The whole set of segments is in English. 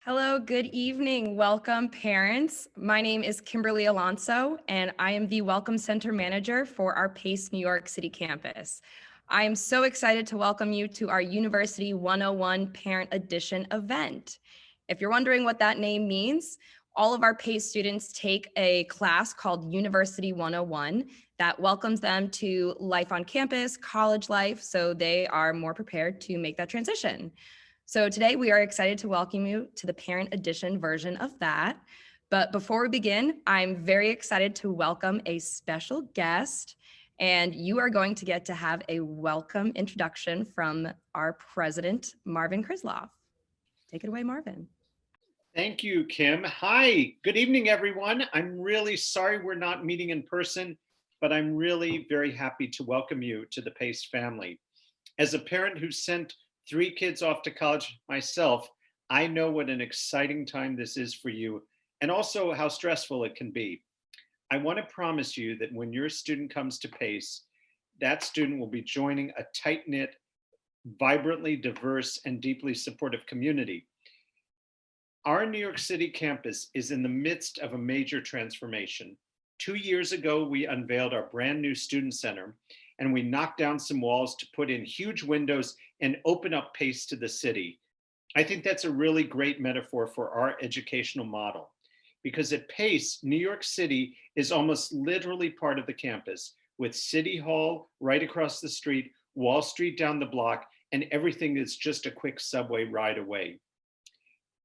Hello, good evening. Welcome, parents. My name is Kimberly Alonso, and I am the Welcome Center Manager for our PACE New York City campus. I am so excited to welcome you to our University 101 Parent Edition event. If you're wondering what that name means, all of our PACE students take a class called University 101 that welcomes them to life on campus, college life, so they are more prepared to make that transition. So today we are excited to welcome you to the parent edition version of that. But before we begin, I'm very excited to welcome a special guest, and you are going to get to have a welcome introduction from our president, Marvin Krisloff. Take it away, Marvin. Thank you, Kim. Hi, good evening, everyone. I'm really sorry we're not meeting in person, but I'm really very happy to welcome you to the PACE family. As a parent who sent 3 kids off to college myself, I know what an exciting time this is for you and also how stressful it can be. I want to promise you that when your student comes to PACE, that student will be joining a tight-knit, vibrantly diverse, and deeply supportive community. Our New York City campus is in the midst of a major transformation. 2 years ago, we unveiled our brand new student center, and we knocked down some walls to put in huge windows and open up PACE to the city. I think that's a really great metaphor for our educational model, because at PACE, New York City is almost literally part of the campus, with City Hall right across the street, Wall Street down the block, and everything is just a quick subway ride away.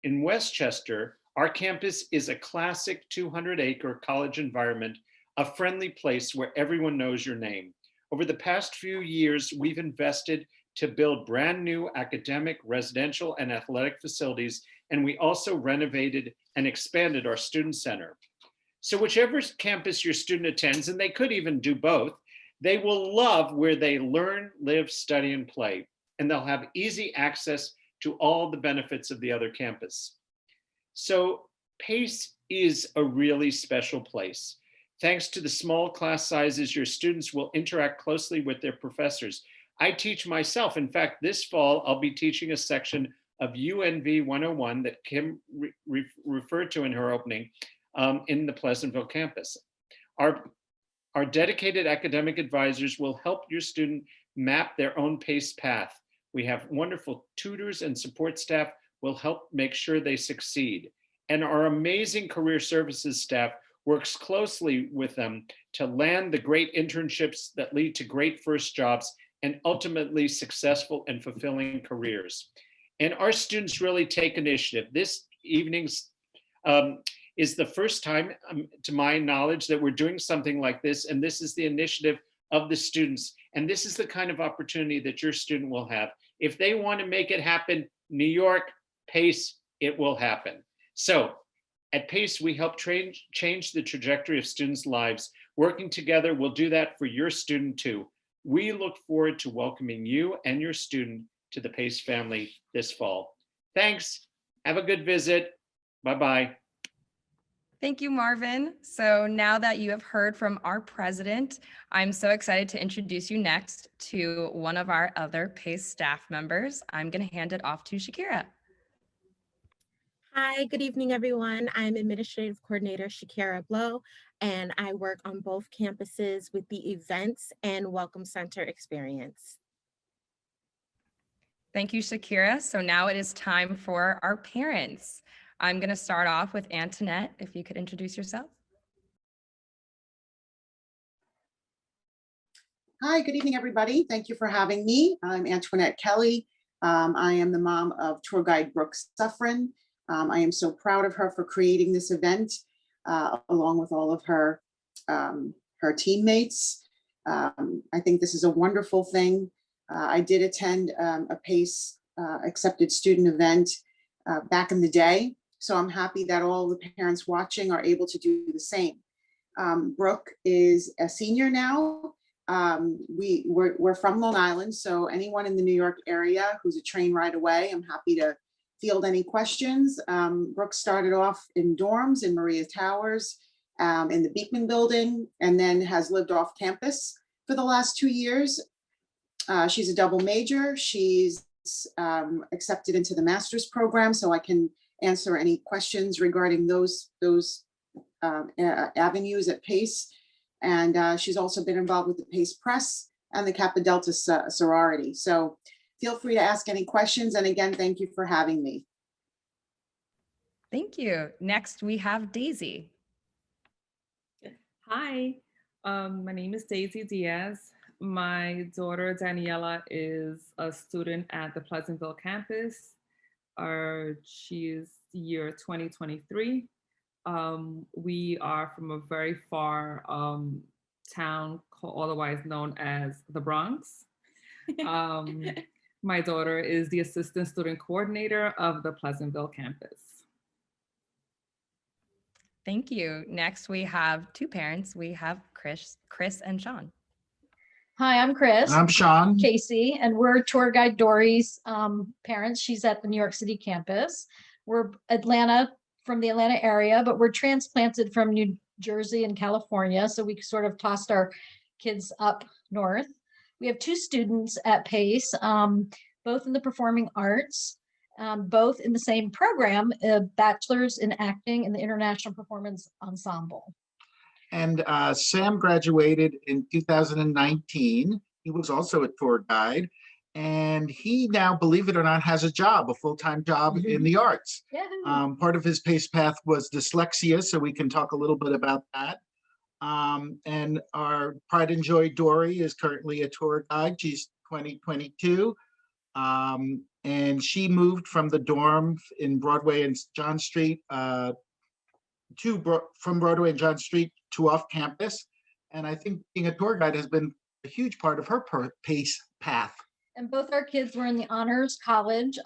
In Westchester, our campus is a classic 200-acre college environment, a friendly place where everyone knows your name. Over the past few years, we've invested to build brand new academic, residential, and athletic facilities, and we also renovated and expanded our student center. So whichever campus your student attends, and they could even do both, they will love where they learn, live, study, and play, and they'll have easy access to all the benefits of the other campus. So PACE is a really special place. Thanks to the small class sizes, your students will interact closely with their professors. I teach myself. In fact, this fall, I'll be teaching a section of UNV 101 that Kim referred to in her opening in the Pleasantville campus. Our dedicated academic advisors will help your student map their own PACE path. We have wonderful tutors and support staff will help make sure they succeed. And our amazing career services staff works closely with them to land the great internships that lead to great first jobs and ultimately successful and fulfilling careers. And our students really take initiative. This evening's is the first time, to my knowledge, that we're doing something like this, and this is the initiative of the students. And this is the kind of opportunity that your student will have. If they want to make it happen, New York, PACE, it will happen. So at PACE, we help change the trajectory of students' lives. Working together, we'll do that for your student too. We look forward to welcoming you and your student to the PACE family this fall. Thanks. Have a good visit. Bye-bye. Thank you, Marvin. So now that you have heard from our president, I'm so excited to introduce you next to one of our other PACE staff members. I'm going to hand it off to Shakira. Hi, good evening, everyone. I'm Administrative Coordinator Shakira Blow, and I work on both campuses with the Events and Welcome Center experience. Thank you, Shakira. So now it is time for our parents. I'm going to start off with Antoinette, if you could introduce yourself. Hi, good evening, everybody. Thank you for having me. I'm Antoinette Kelly. I am the mom of tour guide Brooke Suffren. I am so proud of her for creating this event, along with all of her teammates. I think this is a wonderful thing. I did attend a PACE accepted student event back in the day. So I'm happy that all the parents watching are able to do the same. Brooke is a senior now. We're from Long Island, so anyone in the New York area who's a train ride away, I'm happy to field any questions. Brooke started off in dorms in Maria Towers, in the Beekman building, and then has lived off campus for the last 2 years. She's a double major. She's accepted into the master's program, so I can answer any questions regarding those avenues at PACE. And she's also been involved with the PACE Press and the Kappa Delta sorority. So feel free to ask any questions. And again, thank you for having me. Thank you. Next, we have Daisy. Hi, my name is Daisy Diaz. My daughter Daniela is a student at the Pleasantville campus. She is year 2023. We are from a very far town otherwise known as the Bronx. My daughter is the assistant student coordinator of the Pleasantville campus. Thank you. Next, we have two parents. We have Chris and Sean. Hi, I'm Chris. I'm Sean. Casey, and we're tour guide Dory's parents. She's at the New York City campus. We're from the Atlanta area, but we're transplanted from New Jersey and California. So we sort of tossed our kids up north. We have two students at PACE, both in the performing arts, both in the same program, a bachelor's in acting in the International Performance Ensemble. And Sam graduated in 2019. He was also a tour guide. And he now, believe it or not, has a job, a full-time job in the arts. Part of his PACE path was dyslexia, so we can talk a little bit about that. And our pride and joy Dory is currently a tour guide. She's 2022. And she moved from the dorm in Broadway and John Street from Broadway and John Street to off campus. And I think being a tour guide has been a huge part of her PACE path. And both our kids were in the honors college.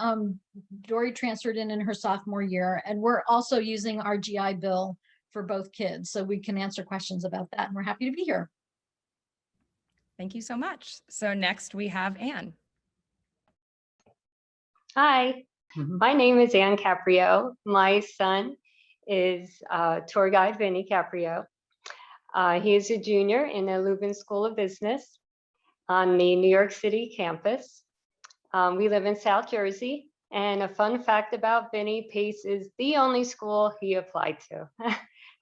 Dory transferred in her sophomore year, and we're also using our GI Bill for both kids, so we can answer questions about that. And we're happy to be here. Thank you so much. So next we have Anne. Hi, my name is Ann Caprio. My son is tour guide Vinny Caprio. He is a junior in the Lubin School of Business on the New York City campus. We live in South Jersey, and a fun fact about Vinny, PACE is the only school he applied to.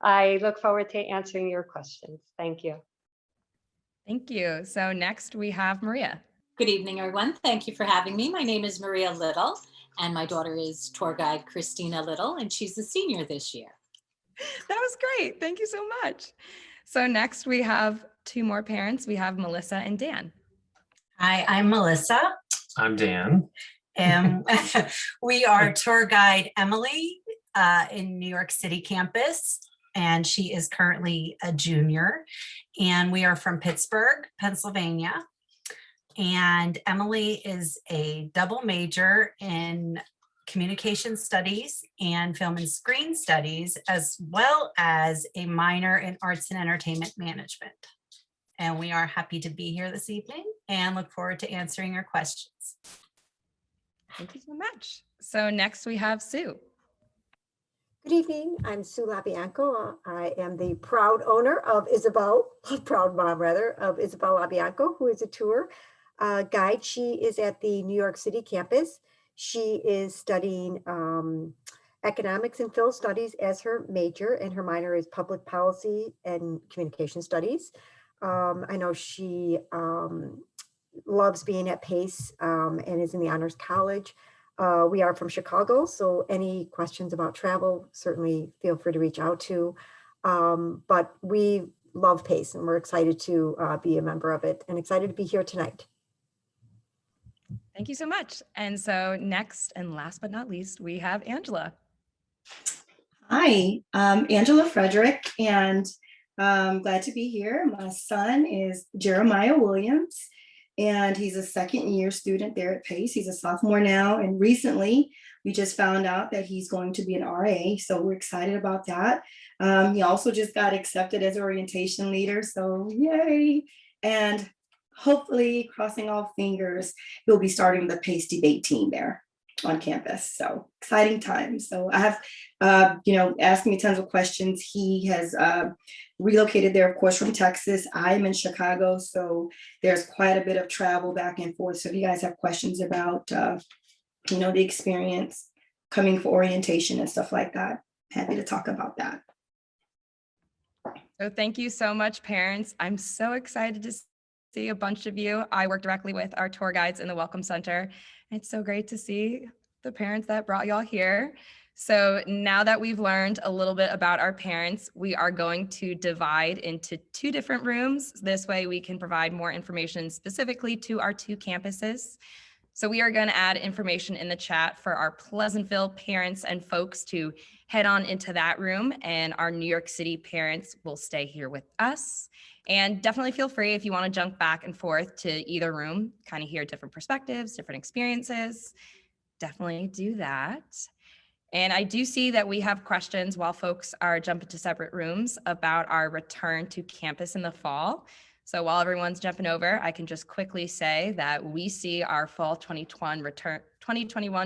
I look forward to answering your questions. Thank you. Thank you. So next we have Maria. Good evening, everyone. Thank you for having me. My name is Maria Little, and my daughter is tour guide Christina Little, and she's a senior this year. That was great. Thank you so much. So next we have two more parents. We have Melissa and Dan. Hi, I'm Melissa. I'm Dan. And we are tour guide Emily in New York City campus, and she is currently a junior. And we are from Pittsburgh, Pennsylvania. And Emily is a double major in communication studies and film and screen studies, as well as a minor in arts and entertainment management. And we are happy to be here this evening and look forward to answering your questions. Thank you so much. So next we have Sue. Good evening. I'm Sue Lapienko. I am the proud owner of Isabelle, proud mom rather, of Isabelle Lapienko, who is a tour guide. She is at the New York City campus. She is studying economics and film studies as her major, and her minor is public policy and communication studies. I know she loves being at PACE and is in the honors college. We are from Chicago, so any questions about travel, certainly feel free to reach out to. But we love PACE, and we're excited to be a member of it and excited to be here tonight. Thank you so much. And so next and last but not least, we have Angela. Hi, I'm Angela Frederick, and I'm glad to be here. My son is Jeremiah Williams, and he's a second-year student there at PACE. He's a sophomore now, and recently we just found out that he's going to be an RA, so we're excited about that. He also just got accepted as orientation leader, so yay! And hopefully, crossing all fingers, he'll be starting the PACE debate team there on campus. So exciting times. So I have, asked me tons of questions. He has relocated there, of course, from Texas. I'm in Chicago, so there's quite a bit of travel back and forth. So if you guys have questions about, the experience, coming for orientation and stuff like that. Happy to talk about that. So thank you so much, parents. I'm so excited to see a bunch of you. I work directly with our tour guides in the Welcome Center. It's so great to see the parents that brought y'all here. So now that we've learned a little bit about our parents, we are going to divide into 2 different rooms. This way we can provide more information specifically to our 2 campuses. So we are going to add information in the chat for our Pleasantville parents and folks to head on into that room, and our New York City parents will stay here with us. And definitely feel free if you want to jump back and forth to either room, kind of hear different perspectives, different experiences, definitely do that. And I do see that we have questions while folks are jumping to separate rooms about our return to campus in the fall. So while everyone's jumping over, I can just quickly say that we see our fall 2021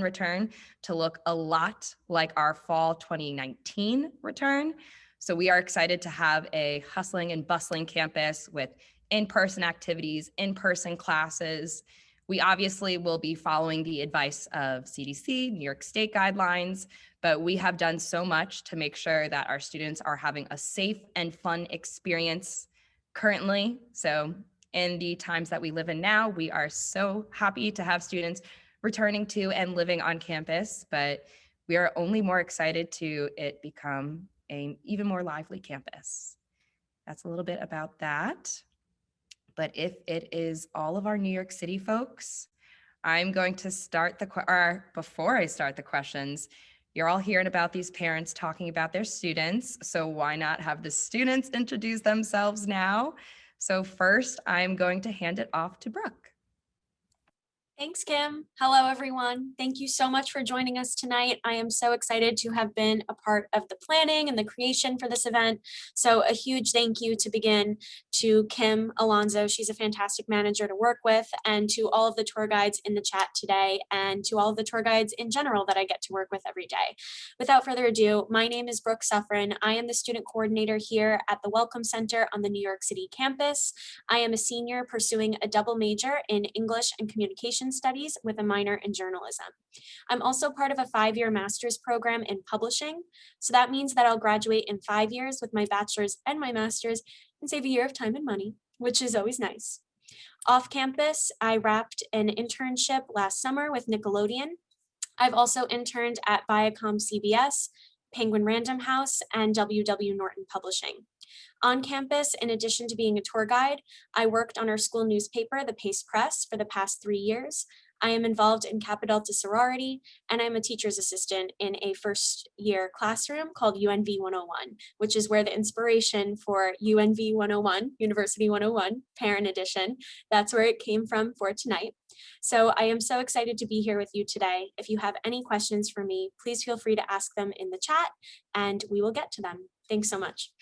return to look a lot like our fall 2019 return. So we are excited to have a hustling and bustling campus with in-person activities, in-person classes. We obviously will be following the advice of CDC, New York State guidelines, but we have done so much to make sure that our students are having a safe and fun experience currently. So in the times that we live in now, we are so happy to have students returning to and living on campus, but we are only more excited to it become an even more lively campus. That's a little bit about that. But if it is all of our New York City folks, I'm going to start before I start the questions, you're all hearing about these parents talking about their students. So why not have the students introduce themselves now? So first, I'm going to hand it off to Brooke. Thanks, Kim. Hello, everyone. Thank you so much for joining us tonight. I am so excited to have been a part of the planning and the creation for this event. So a huge thank you to begin to Kim Alonso. She's a fantastic manager to work with, and to all of the tour guides in the chat today, and to all of the tour guides in general that I get to work with every day. Without further ado, my name is Brooke Suffren. I am the student coordinator here at the Welcome Center on the New York City campus. I am a senior pursuing a double major in English and Communication Studies with a minor in journalism. I'm also part of a 5-year master's program in publishing. So that means that I'll graduate in 5 years with my bachelor's and my master's and save a year of time and money, which is always nice. Off campus, I wrapped an internship last summer with Nickelodeon. I've also interned at Viacom CBS, Penguin Random House, and WW Norton Publishing. On campus, in addition to being a tour guide, I worked on our school newspaper, the Pace Press, for the past 3 years. I am involved in Kappa Delta Sorority, and I'm a teacher's assistant in a first-year classroom called UNV 101, which is where the inspiration for UNV 101, University 101, Parent Edition, that's where it came from for tonight. So I am so excited to be here with you today. If you have any questions for me, please feel free to ask them in the chat, and we will get to them. Thanks so much.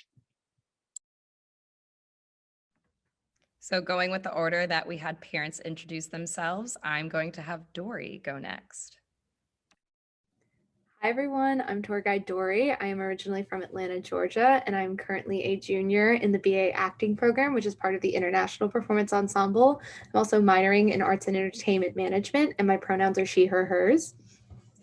So going with the order that we had parents introduce themselves, I'm going to have Dory go next. Hi everyone, I'm tour guide Dory. I am originally from Atlanta, Georgia, and I'm currently a junior in the BA acting program, which is part of the International Performance Ensemble. I'm also minoring in arts and entertainment management, and my pronouns are she, her, hers.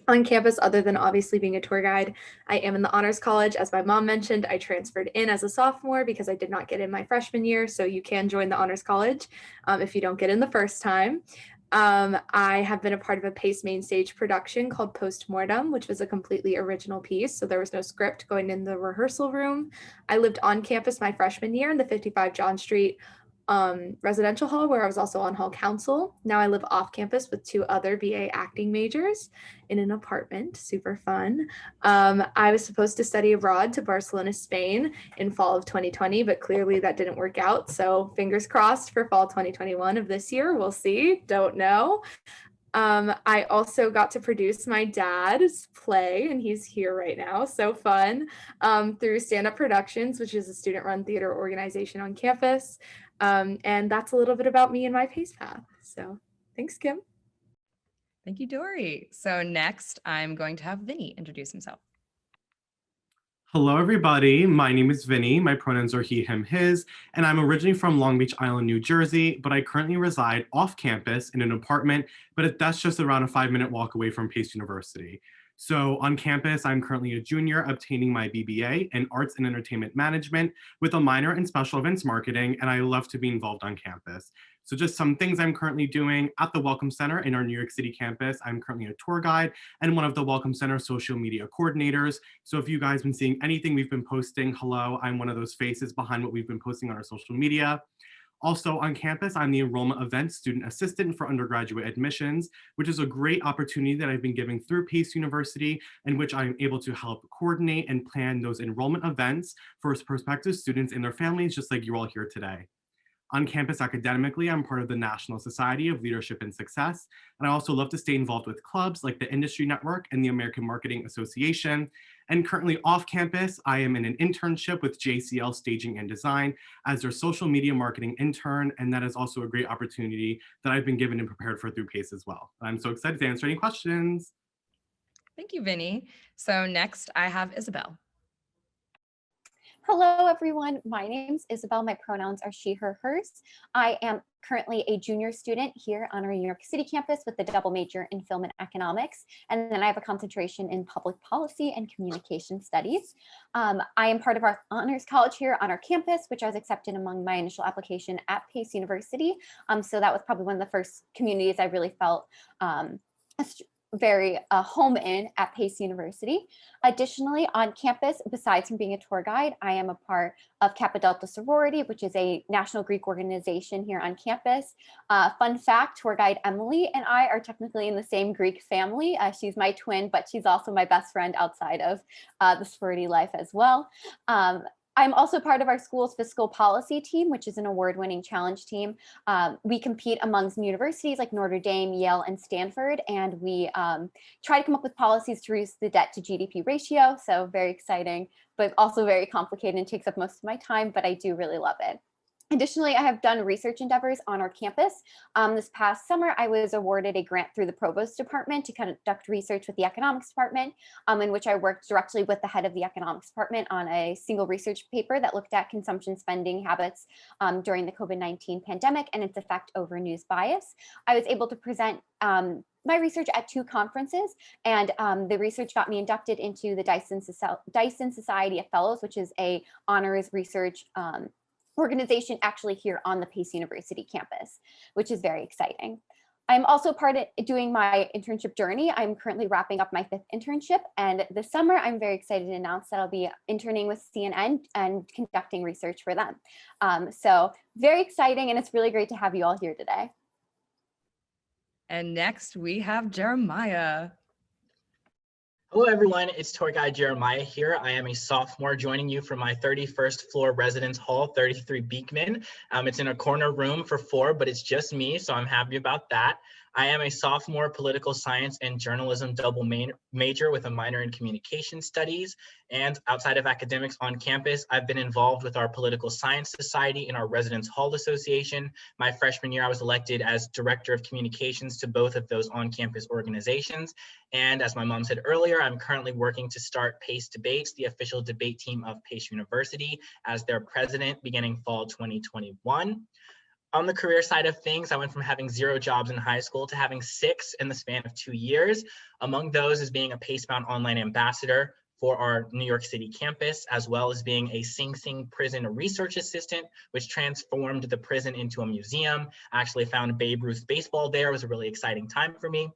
On campus, other than obviously being a tour guide, I am in the Honors College. As my mom mentioned, I transferred in as a sophomore because I did not get in my freshman year, so you can join the Honors College if you don't get in the first time. I have been a part of a Pace main stage production called Postmortem, which was a completely original piece, so there was no script going in the rehearsal room. I lived on campus my freshman year in the 55 John Street residential hall, where I was also on hall council. Now I live off campus with 2 other BA acting majors in an apartment, super fun. I was supposed to study abroad to Barcelona, Spain in fall of 2020, but clearly that didn't work out. So fingers crossed for fall 2021 of this year. We'll see, don't know. I also got to produce my dad's play, and he's here right now, so fun, through Stand Up Productions, which is a student-run theater organization on campus. And that's a little bit about me and my Pace path. So thanks, Kim. Thank you, Dory. So next, I'm going to have Vinny introduce himself. Hello, everybody. My name is Vinny. My pronouns are he, him, his, and I'm originally from Long Beach Island, New Jersey, but I currently reside off campus in an apartment, but that's just around a 5-minute walk away from Pace University. So on campus, I'm currently a junior obtaining my BBA in Arts and Entertainment Management with a minor in Special Events Marketing, and I love to be involved on campus. So just some things I'm currently doing at the Welcome Center in our New York City campus. I'm currently a tour guide and one of the Welcome Center social media coordinators. So if you guys have been seeing anything we've been posting, hello, I'm one of those faces behind what we've been posting on our social media. Also on campus, I'm the Enrollment Events Student Assistant for undergraduate admissions, which is a great opportunity that I've been given through Pace University, in which I'm able to help coordinate and plan those enrollment events for prospective students and their families, just like you're all here today. On campus academically, I'm part of the National Society of Leadership and Success, and I also love to stay involved with clubs like the Industry Network and the American Marketing Association. And currently off campus, I am in an internship with JCL Staging and Design as their social media marketing intern, and that is also a great opportunity that I've been given and prepared for through PACE as well. I'm so excited to answer any questions. Thank you, Vinny. So next I have Isabelle. Hello, everyone. My name's Isabelle. My pronouns are she, her, hers. I am currently a junior student here on our New York City campus with a double major in film and economics. And then I have a concentration in public policy and communication studies. I am part of our honors college here on our campus, which I was accepted among my initial application at Pace University. So that was probably one of the first communities I really felt very home in at Pace University. Additionally, on campus, besides from being a tour guide, I am a part of Kappa Delta Sorority, which is a national Greek organization here on campus. Fun fact, tour guide Emily and I are technically in the same Greek family. She's my twin, but she's also my best friend outside of the sorority life as well. I'm also part of our school's fiscal policy team, which is an award-winning challenge team. We compete amongst universities like Notre Dame, Yale, and Stanford, and we try to come up with policies to reduce the debt to GDP ratio. So very exciting, but also very complicated and takes up most of my time, but I do really love it. Additionally, I have done research endeavors on our campus. This past summer, I was awarded a grant through the Provost Department to conduct research with the Economics Department, in which I worked directly with the head of the Economics Department on a single research paper that looked at consumption spending habits during the COVID-19 pandemic and its effect over news bias. I was able to present my research at 2 conferences, and the research got me inducted into the Dyson Society of Fellows, which is a honors research organization actually here on the Pace University campus, which is very exciting. I'm also part of doing my internship journey. I'm currently wrapping up my 5th internship, and this summer I'm very excited to announce that I'll be interning with CNN and conducting research for them. So very exciting, and it's really great to have you all here today. And next we have Jeremiah. Hello, everyone. It's tour guide Jeremiah here. I am a sophomore joining you from my 31st floor residence hall, 33 Beekman. It's in a corner room for 4, but it's just me, so I'm happy about that. I am a sophomore political science and journalism double major with a minor in communication studies. And outside of academics on campus, I've been involved with our political science society and our residence hall association. My freshman year, I was elected as director of communications to both of those on-campus organizations. And as my mom said earlier, I'm currently working to start PACE Debates, the official debate team of Pace University, as their president beginning fall 2021. On the career side of things, I went from having 0 jobs in high school to having 6 in the span of 2 years. Among those is being a Pacebound online ambassador for our New York City campus, as well as being a Sing Sing prison research assistant, which transformed the prison into a museum. I actually found Babe Ruth's baseball there. It was a really exciting time for me.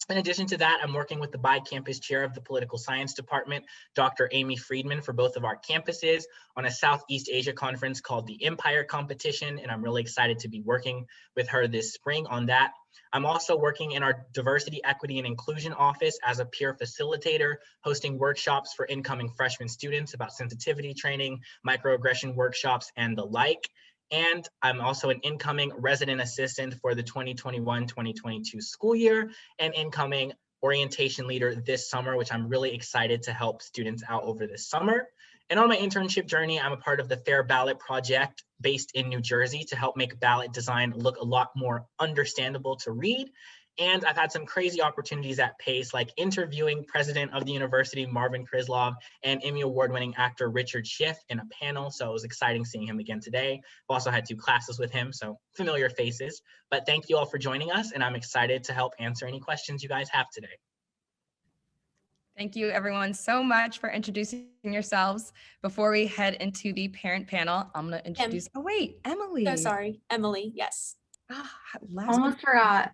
In addition to that, I'm working with the bi-campus chair of the political science department, Dr. Amy Friedman, for both of our campuses on a Southeast Asia conference called the Empire Competition, and I'm really excited to be working with her this spring on that. I'm also working in our diversity, equity, and inclusion office as a peer facilitator, hosting workshops for incoming freshman students about sensitivity training, microaggression workshops, and the like. And I'm also an incoming resident assistant for the 2021-2022 school year and incoming orientation leader this summer, which I'm really excited to help students out over this summer. And on my internship journey, I'm a part of the Fair Ballot Project based in New Jersey to help make ballot design look a lot more understandable to read. And I've had some crazy opportunities at Pace, like interviewing president of the university, Marvin Krisloff, and Emmy Award-winning actor Richard Schiff in a panel. So it was exciting seeing him again today. I've also had 2 classes with him, so familiar faces. But thank you all for joining us, and I'm excited to help answer any questions you guys have today. Thank you everyone so much for introducing yourselves. Before we head into the parent panel, I'm gonna introduce, oh wait, Emily. So sorry, Emily, yes. Almost forgot.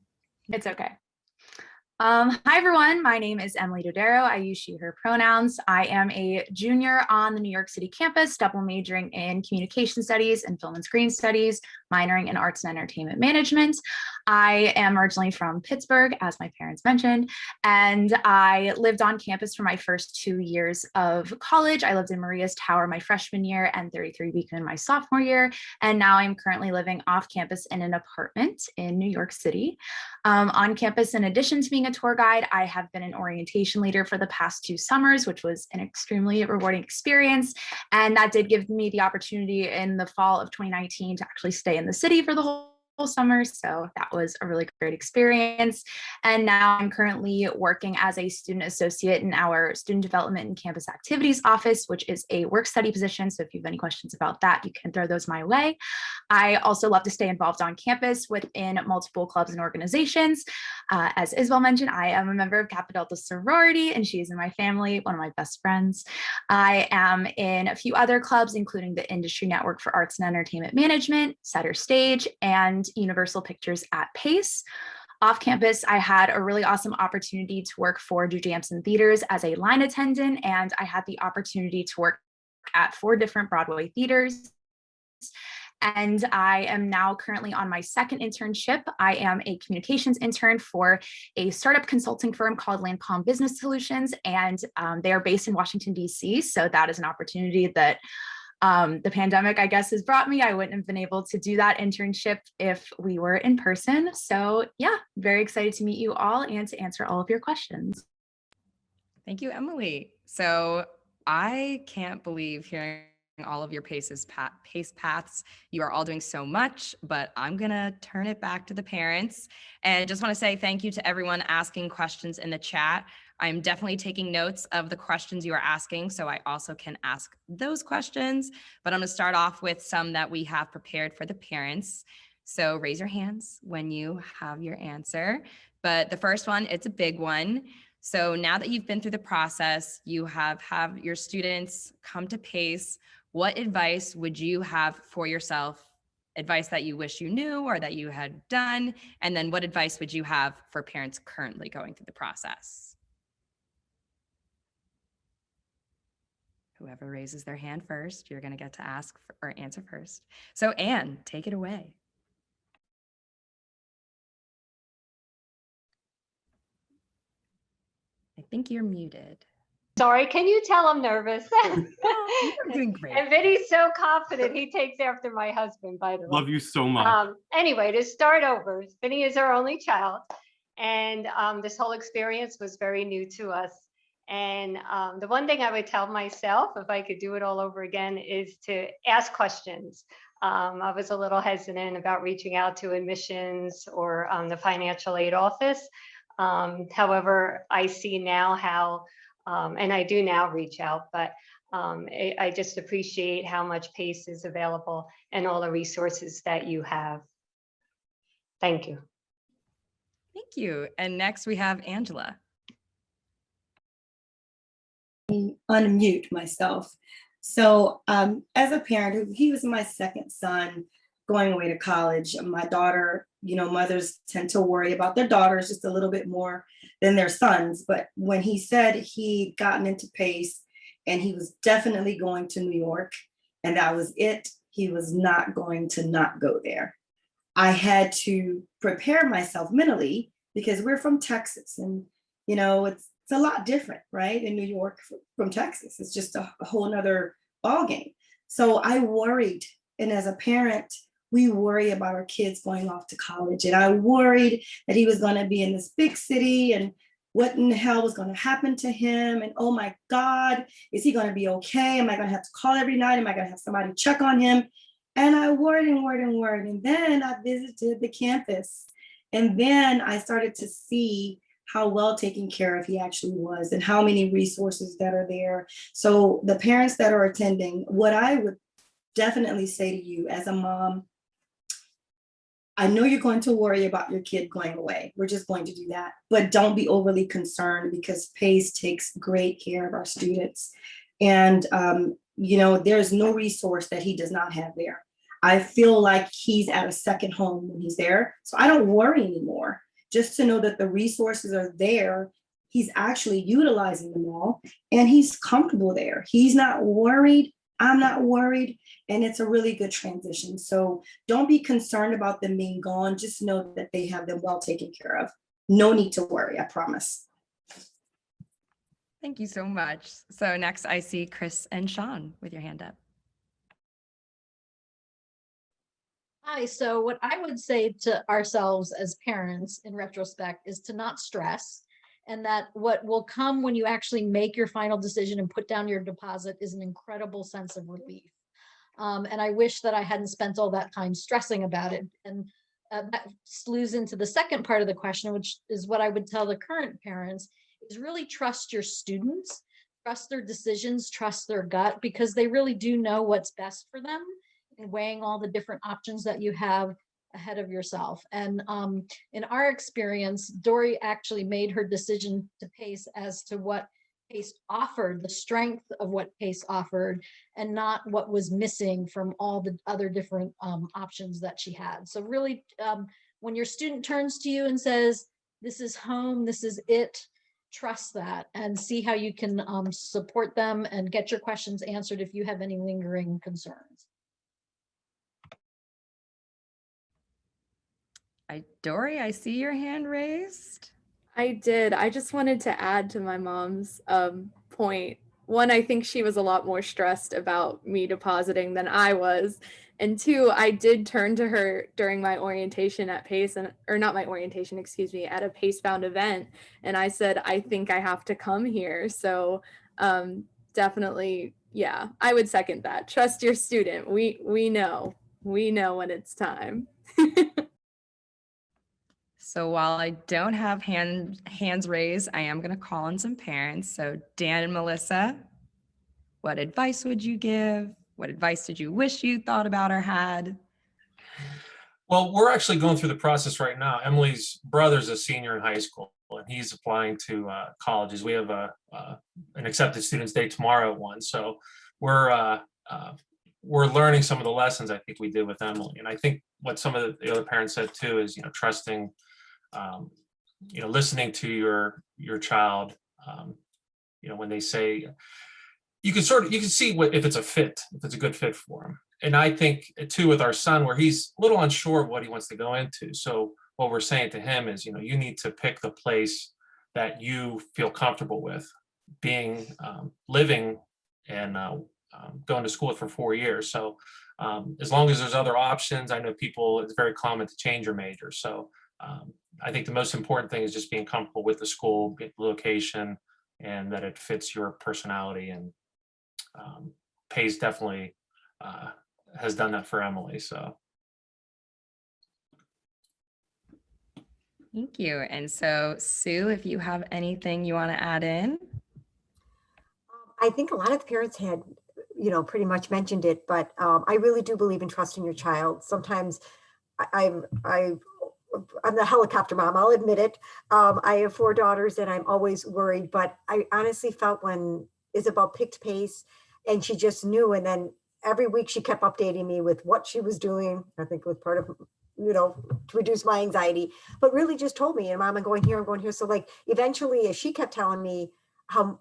It's okay. Hi everyone, my name is Emily Dodaro. I use she, her pronouns. I am a junior on the New York City campus, double majoring in communication studies and film and screen studies, minoring in arts and entertainment management. I am originally from Pittsburgh, as my parents mentioned, and I lived on campus for my first 2 years of college. I lived in Maria's Tower my freshman year and 33 Beacon my sophomore year, and now I'm currently living off campus in an apartment in New York City. On campus, in addition to being a tour guide, I have been an orientation leader for the past 2 summers, which was an extremely rewarding experience. And that did give me the opportunity in the fall of 2019 to actually stay in the city for the whole summer. So that was a really great experience. And now I'm currently working as a student associate in our student development and campus activities office, which is a work study position. So if you have any questions about that, you can throw those my way. I also love to stay involved on campus within multiple clubs and organizations. As Isabelle mentioned, I am a member of Kappa Delta Sorority, and she is in my family, one of my best friends. I am in a few other clubs, including the Industry Network for Arts and Entertainment Management, Center Stage, and Universal Pictures at Pace. Off campus, I had a really awesome opportunity to work for Drew Jansen Theaters as a line attendant, and I had the opportunity to work at 4 different Broadway theaters. And I am now currently on my 2nd internship. I am a communications intern for a startup consulting firm called Lancome Business Solutions, and they are based in Washington, D.C. So that is an opportunity that the pandemic, I guess, has brought me. I wouldn't have been able to do that internship if we were in person. So yeah, very excited to meet you all and to answer all of your questions. Thank you, Emily. So I can't believe hearing all of your pace paths. You are all doing so much, but I'm gonna turn it back to the parents and just want to say thank you to everyone asking questions in the chat. I'm definitely taking notes of the questions you are asking, so I also can ask those questions, but I'm gonna start off with some that we have prepared for the parents. So raise your hands when you have your answer. But the first one, it's a big one. So now that you've been through the process, you have your students come to Pace. What advice would you have for yourself? Advice that you wish you knew or that you had done? And then what advice would you have for parents currently going through the process? Whoever raises their hand first, you're going to get to ask or answer first. So Anne, take it away. I think you're muted. Sorry, can you tell I'm nervous? You're doing great. And Vinny's so confident. He takes after my husband, by the way. Love you so much. Anyway, to start over, Vinny is our only child. And this whole experience was very new to us. And the one thing I would tell myself, if I could do it all over again, is to ask questions. I was a little hesitant about reaching out to admissions or the financial aid office. However, I see now how, and I do now reach out, but I just appreciate how much PACE is available and all the resources that you have. Thank you. Thank you. And next we have Angela. Unmute myself. So as a parent, he was my 2nd son going away to college. My daughter, mothers tend to worry about their daughters just a little bit more than their sons. But when he said he'd gotten into PACE and he was definitely going to New York and that was it, he was not going to not go there. I had to prepare myself mentally because we're from Texas and, it's a lot different, right? In New York from Texas, it's just a whole nother ballgame. So I worried. And as a parent, we worry about our kids going off to college. And I worried that he was going to be in this big city and what in the hell was going to happen to him? And oh my God, is he going to be okay? Am I going to have to call every night? Am I going to have somebody check on him? And I worried and worried and worried. And then I visited the campus And then I started to see how well taken care of he actually was and how many resources that are there. So the parents that are attending, what I would definitely say to you as a mom, I know you're going to worry about your kid going away. We're just going to do that. But don't be overly concerned, because PACE takes great care of our students. And, there's no resource that he does not have there. I feel like he's at a second home when he's there. So I don't worry anymore. Just to know that the resources are there, he's actually utilizing them all, and he's comfortable there. He's not worried. I'm not worried. And it's a really good transition. So don't be concerned about them being gone. Just know that they have them well taken care of. No need to worry, I promise. Thank you so much. So next I see Chris and Sean with your hand up. Hi, so what I would say to ourselves as parents in retrospect is to not stress, and that what will come when you actually make your final decision and put down your deposit is an incredible sense of relief. And I wish that I hadn't spent all that time stressing about it. And that slews into the second part of the question, which is what I would tell the current parents, is really trust your students, trust their decisions, trust their gut, because they really do know what's best for them, and weighing all the different options that you have ahead of yourself. And in our experience, Dory actually made her decision to PACE as to what PACE offered, the strength of what PACE offered, and not what was missing from all the other different options that she had. So really, when your student turns to you and says, this is home, this is it, trust that and see how you can support them and get your questions answered if you have any lingering concerns. Dory, I see your hand raised. I did. I just wanted to add to my mom's point. One, I think she was a lot more stressed about me depositing than I was. And two, I did turn to her during my orientation at PACE, or not my orientation, excuse me, at a PACE Bound event. And I said, I think I have to come here. So definitely, yeah, I would second that. Trust your student. We know when it's time. So while I don't have hands raised, I am going to call on some parents. So Dan and Melissa, what advice would you give? What advice did you wish you thought about or had? Well, we're actually going through the process right now. Emily's brother's a senior in high school, and he's applying to colleges. We have an accepted students day tomorrow at 1. So we're learning some of the lessons I think we did with Emily. And I think what some of the other parents said too is, trusting, listening to your child, when they say, you can see if it's a good fit for him. And I think too with our son, where he's a little unsure of what he wants to go into. So what we're saying to him is, you need to pick the place that you feel comfortable with being, living and going to school for 4 years. So as long as there's other options, I know it's very common to change your major. So I think the most important thing is just being comfortable with the school, the location, and that it fits your personality. And PACE definitely has done that for Emily. So. Thank you. And so Sue, if you have anything you want to add in. I think a lot of the parents had, pretty much mentioned it, but I really do believe in trusting your child. Sometimes I'm the helicopter mom, I'll admit it. I have 4 daughters and I'm always worried, but I honestly felt when Isabelle picked PACE and she just knew, and then every week she kept updating me with what she was doing. I think it was part of, to reduce my anxiety, but really just told me, and Mom, I'm going here. So like eventually, as she kept telling me how,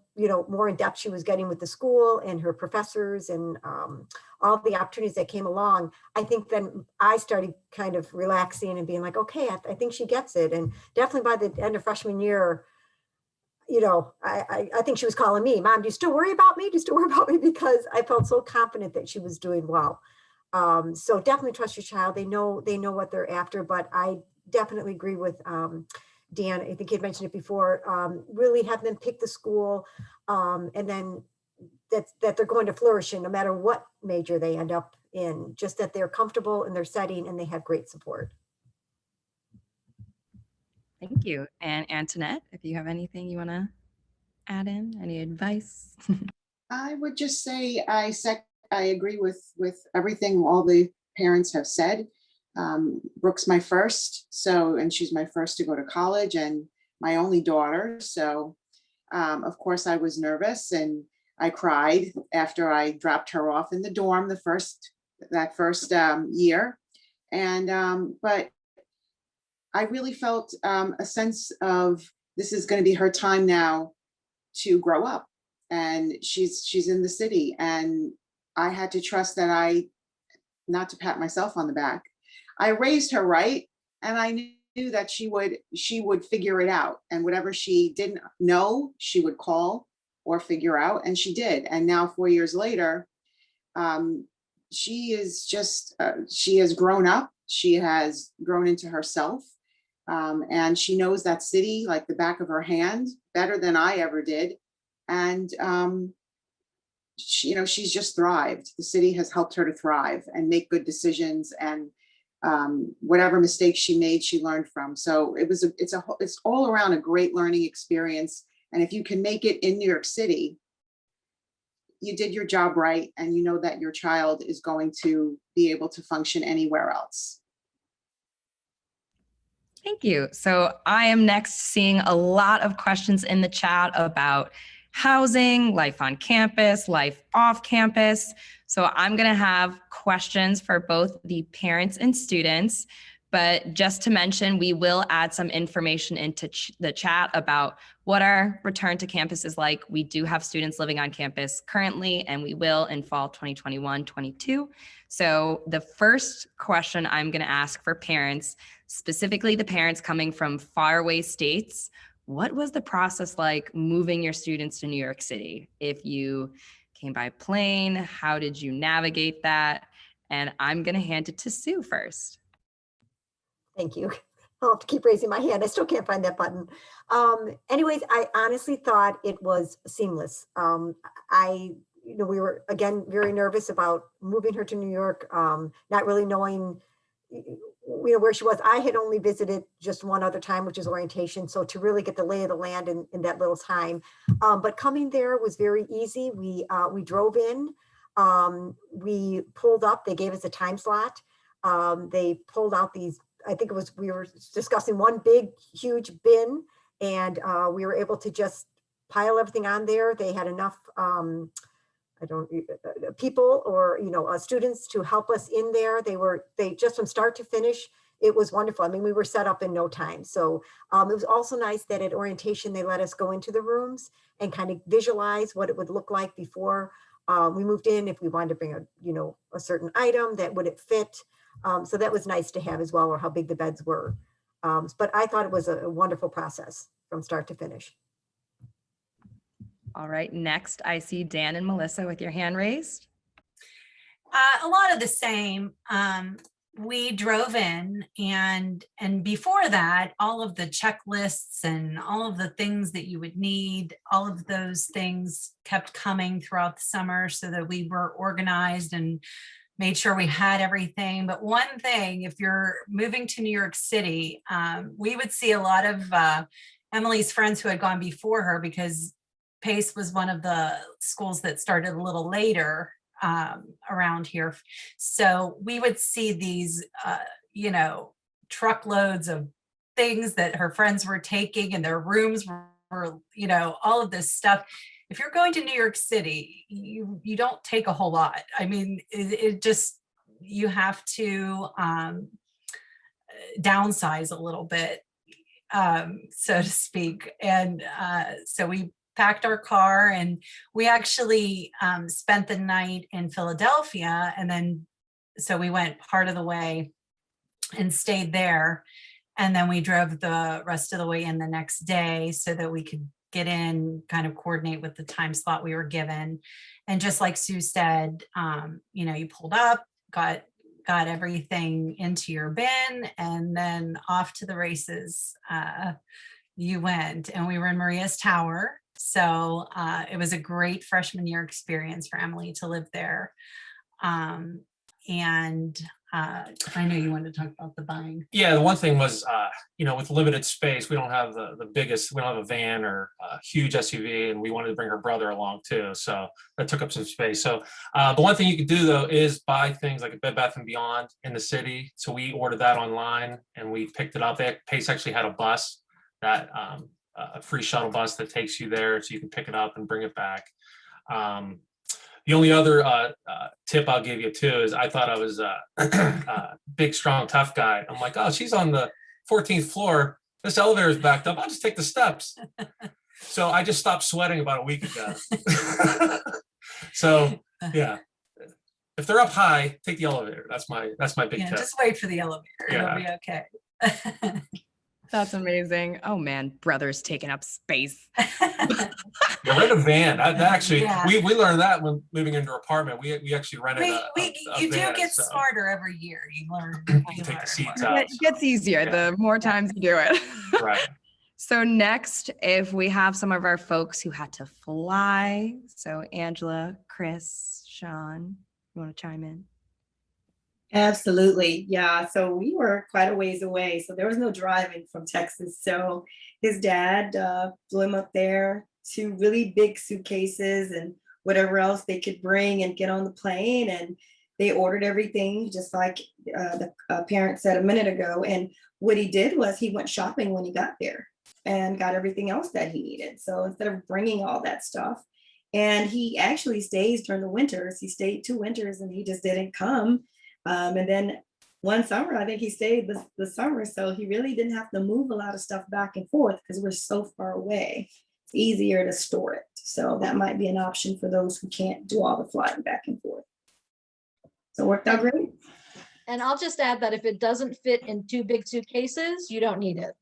more in depth she was getting with the school and her professors and all the opportunities that came along, I think then I started kind of relaxing and being like, okay, I think she gets it. And definitely by the end of freshman year, I think she was calling me, Mom, do you still worry about me? Because I felt so confident that she was doing well. So definitely trust your child. They know what they're after, but I definitely agree with Dan. I think he had mentioned it before, really have them pick the school and then that they're going to flourish in no matter what major they end up in, just that they're comfortable in their setting and they have great support. Thank you. And Antoinette, if you have anything you want to add in, any advice? I would just say I agree with everything all the parents have said. Brooke's my first, and she's my first to go to college and my only daughter. So of course I was nervous and I cried after I dropped her off in the dorm that first year. And but I really felt a sense of this is going to be her time now to grow up, and she's in the city, and I had to trust that not to pat myself on the back, I raised her right, and I knew that she would figure it out, and whatever she didn't know, she would call or figure out, and she did. And now 4 years later, she has grown up, she has grown into herself, and she knows that city like the back of her hand better than I ever did. And she's just thrived. The city has helped her to thrive and make good decisions, and whatever mistakes she made, she learned from. So it's all around a great learning experience. And if you can make it in New York City, you did your job right, and you know that your child is going to be able to function anywhere else. Thank you. So I am next seeing a lot of questions in the chat about housing, life on campus, life off campus. So I'm going to have questions for both the parents and students. But just to mention, we will add some information into the chat about what our return to campus is like. We do have students living on campus currently, and we will in fall 2021-22. So the first question I'm going to ask for parents, specifically the parents coming from faraway states, what was the process like moving your students to New York City? If you came by plane, how did you navigate that? And I'm going to hand it to Sue first. Thank you. I'll have to keep raising my hand. I still can't find that button. Anyways, I honestly thought it was seamless. We were, again, very nervous about moving her to New York, not really knowing where she was. I had only visited just one other time, which is orientation. So to really get the lay of the land in that little time. But coming there was very easy. We drove in, we pulled up, they gave us a time slot. They pulled out these, we were discussing one big, huge bin, and we were able to just pile everything on there. They had enough people or students to help us in there. They just from start to finish, it was wonderful. I mean, we were set up in no time. So it was also nice that at orientation they let us go into the rooms and kind of visualize what it would look like before we moved in. If we wanted to bring a certain item, that would it fit. So that was nice to have as well, or how big the beds were. But I thought it was a wonderful process from start to finish. All right, next I see Dan and Melissa with your hand raised. A lot of the same. We drove in, and before that, all of the checklists and all of the things that you would need, all of those things kept coming throughout the summer so that we were organized and made sure we had everything. But one thing, if you're moving to New York City, we would see a lot of Emily's friends who had gone before her, because Pace was one of the schools that started a little later around here. So we would see these, truckloads of things that her friends were taking, and their rooms were, all of this stuff. If you're going to New York City, you don't take a whole lot. I mean, it just, you have to downsize a little bit, so to speak. And so we packed our car, and we actually spent the night in Philadelphia. And then, so we went part of the way and stayed there. And then we drove the rest of the way in the next day so that we could get in, kind of coordinate with the time slot we were given. And just like Sue said, you pulled up, got everything into your bin, and then off to the races you went. And we were in Maria's Tower. So it was a great freshman year experience for Emily to live there. And I know you wanted to talk about the buying. Yeah, the one thing was, with limited space, we don't have the biggest, we don't have a van or a huge SUV, and we wanted to bring her brother along too. So that took up some space. So the one thing you could do though is buy things like a Bed Bath & Beyond in the city. So we ordered that online and we picked it up. Pace actually had a bus, that a free shuttle bus that takes you there, so you can pick it up and bring it back. The only other tip I'll give you too is I thought I was a big, strong, tough guy. I'm like, oh, she's on the 14th floor. This elevator is backed up. I'll just take the steps. So I just stopped sweating about a week ago. So yeah, if they're up high, take the elevator. That's my big tip. Just wait for the elevator. It'll be okay. That's amazing. Oh man, brothers taking up space. Yeah, rent a van. That actually, Yeah. we learned that when moving into our apartment. We actually rented a You van, do get so smarter every year. You learn. you take the seats It out. gets easier the more times you do it. Right. So next, if we have some of our folks who had to fly, so Angela, Chris, Sean, you want to chime in? Absolutely. Yeah. So we were quite a ways away. So there was no driving from Texas. So his dad flew him up there, 2 really big suitcases and whatever else they could bring and get on the plane. And they ordered everything, just like the parent said a minute ago. And what he did was he went shopping when he got there and got everything else that he needed. So instead of bringing all that stuff, and he actually stays during the winters. He stayed 2 winters and he just didn't come. And then one summer, I think he stayed the summer. So he really didn't have to move a lot of stuff back and forth because we're so far away. It's easier to store it. So that might be an option for those who can't do all the flying back and forth. So it worked out great. And I'll just add that if it doesn't fit in 2 big suitcases, you don't need it.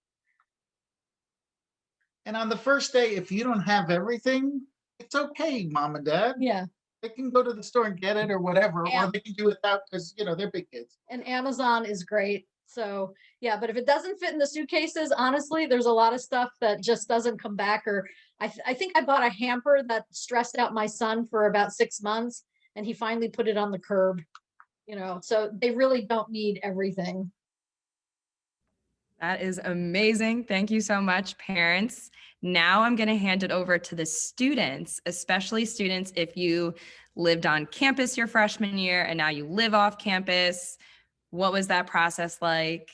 And on the first day, if you don't have everything, it's okay, mom and dad. Yeah. They can go to the store and get it or whatever, Yeah. or they can do it without, because they're big kids. And Amazon is great. So yeah, but if it doesn't fit in the suitcases, honestly, there's a lot of stuff that just doesn't come back. Or I think I bought a hamper that stressed out my son for about 6 months and he finally put it on the curb, so they really don't need everything. That is amazing. Thank you so much, parents. Now I'm going to hand it over to the students, especially students if you lived on campus your freshman year and now you live off campus. What was that process like?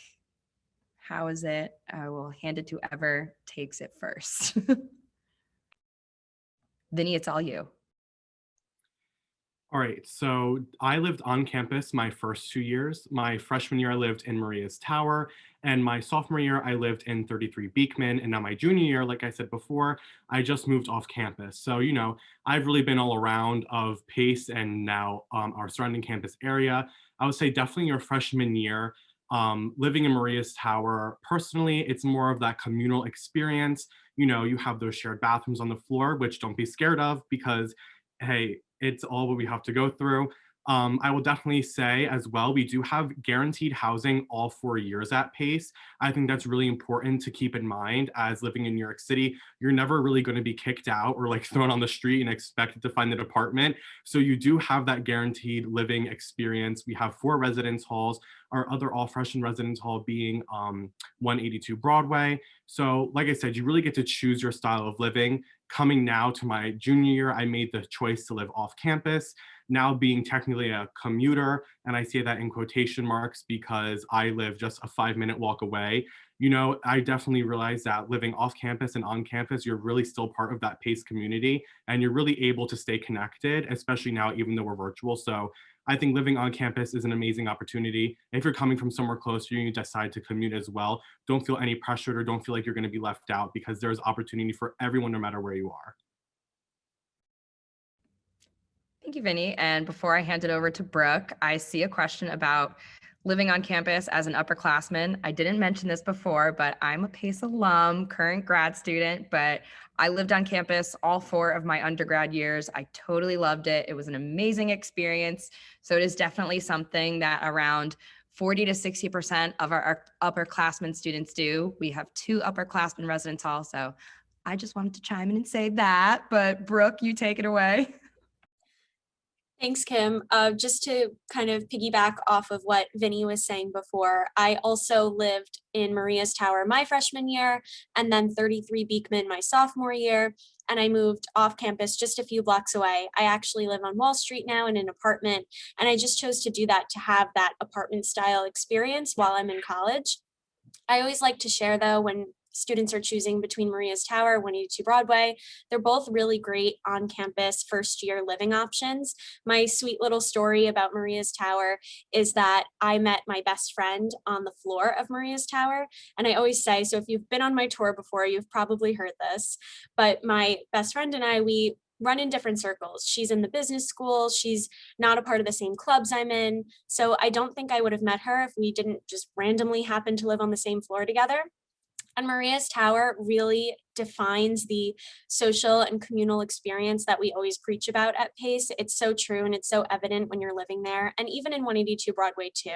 How is it? I will hand it to whoever takes it first. Vinny, it's all you. All right, so I lived on campus my first 2 years. My freshman year, I lived in Maria's Tower, and my sophomore year, I lived in 33 Beekman, and now my junior year, like I said before, I just moved off campus. So, I've really been all around of Pace and now our surrounding campus area. I would say definitely your freshman year, living in Maria's Tower, personally, it's more of that communal experience. You have those shared bathrooms on the floor, which don't be scared of because, hey, it's all what we have to go through. I will definitely say as well, we do have guaranteed housing all 4 years at Pace. I think that's really important to keep in mind as living in New York City. You're never really going to be kicked out or thrown on the street and expected to find an apartment. So you do have that guaranteed living experience. We have 4 residence halls, our other all-freshen residence hall being 182 Broadway. So like I said, you really get to choose your style of living. Coming now to my junior year, I made the choice to live off campus. Now being technically a commuter, and I say that in quotation marks because I live just a 5-minute walk away, I definitely realized that living off campus and on campus, you're really still part of that Pace community and you're really able to stay connected, especially now, even though we're virtual. So I think living on campus is an amazing opportunity. If you're coming from somewhere closer and you decide to commute as well, don't feel any pressured or don't feel like you're going to be left out because there's opportunity for everyone no matter where you are. Thank you, Vinny. And before I hand it over to Brooke, I see a question about living on campus as an upperclassman. I didn't mention this before, but I'm a Pace alum, current grad student, but I lived on campus all 4 of my undergrad years. I totally loved it. It was an amazing experience. So it is definitely something that around 40 to 60% of our upperclassmen students do. We have 2 upperclassmen residence halls. So I just wanted to chime in and say that, but Brooke, you take it away. Thanks, Kim. Just to kind of piggyback off of what Vinny was saying before, I also lived in Maria's Tower my freshman year, and then 33 Beekman my sophomore year, and I moved off campus just a few blocks away. I actually live on Wall Street now in an apartment, and I just chose to do that to have that apartment style experience while I'm in college. I always like to share though, when students are choosing between Maria's Tower, 182 Broadway, they're both really great on campus first year living options. My sweet little story about Maria's Tower is that I met my best friend on the floor of Maria's Tower. And I always say, so if you've been on my tour before, you've probably heard this, but my best friend and I, we run in different circles. She's in the business school. She's not a part of the same clubs I'm in. So I don't think I would have met her if we didn't just randomly happen to live on the same floor together. And Maria's Tower really defines the social and communal experience that we always preach about at Pace. It's so true and it's so evident when you're living there. And even in 182 Broadway too.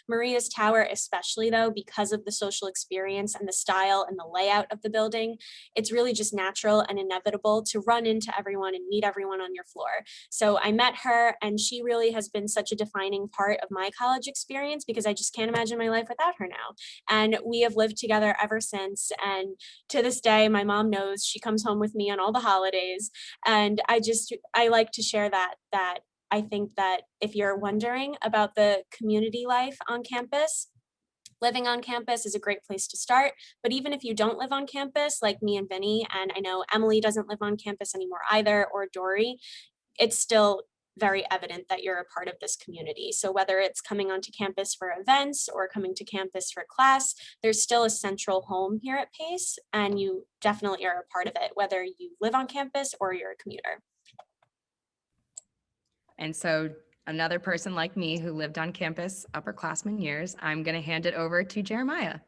Maria's Tower, especially though, because of the social experience and the style and the layout of the building, it's really just natural and inevitable to run into everyone and meet everyone on your floor. So I met her and she really has been such a defining part of my college experience because I just can't imagine my life without her now. And we have lived together ever since. And to this day, my mom knows. She comes home with me on all the holidays. And I like to share that I think that if you're wondering about the community life on campus, living on campus is a great place to start. But even if you don't live on campus, like me and Vinny, and I know Emily doesn't live on campus anymore either, or Dory, it's still very evident that you're a part of this community. So whether it's coming onto campus for events or coming to campus for class, there's still a central home here at Pace, and you definitely are a part of it, whether you live on campus or you're a commuter. And so another person like me who lived on campus upperclassman years, I'm going to hand it over to Jeremiah.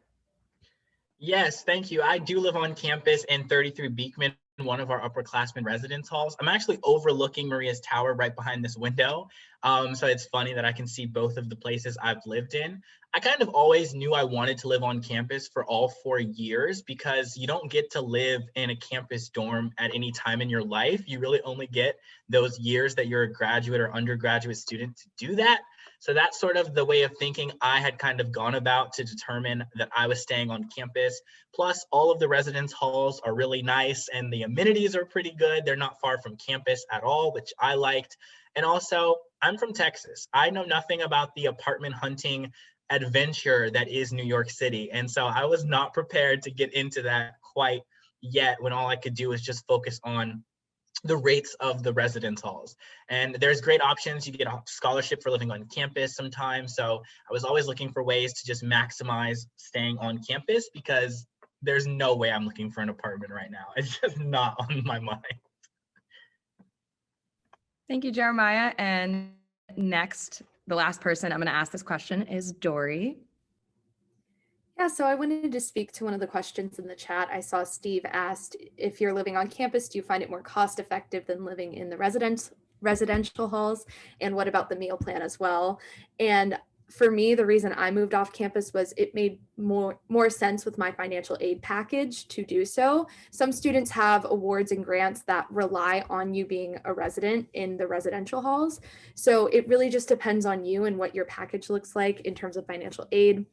Yes, thank you. I do live on campus in 33 Beekman, one of our upperclassmen residence halls. I'm actually overlooking Maria's Tower right behind this window. So it's funny that I can see both of the places I've lived in. I kind of always knew I wanted to live on campus for all 4 years because you don't get to live in a campus dorm at any time in your life. You really only get those years that you're a graduate or undergraduate student to do that. So that's sort of the way of thinking I had kind of gone about to determine that I was staying on campus. Plus, all of the residence halls are really nice and the amenities are pretty good. They're not far from campus at all, which I liked. And also, I'm from Texas. I know nothing about the apartment hunting adventure that is New York City. And so I was not prepared to get into that quite yet when all I could do was just focus on the rates of the residence halls. And there's great options. You get a scholarship for living on campus sometimes. So I was always looking for ways to just maximize staying on campus because there's no way I'm looking for an apartment right now. It's just not on my mind. Thank you, Jeremiah. And next, the last person I'm going to ask this question is Dory. Yeah, so I wanted to speak to one of the questions in the chat. I saw Steve asked, if you're living on campus, do you find it more cost effective than living in the residential halls? And what about the meal plan as well? And for me, the reason I moved off campus was it made more sense with my financial aid package to do so. Some students have awards and grants that rely on you being a resident in the residential halls. So it really just depends on you and what your package looks like in terms of financial aid.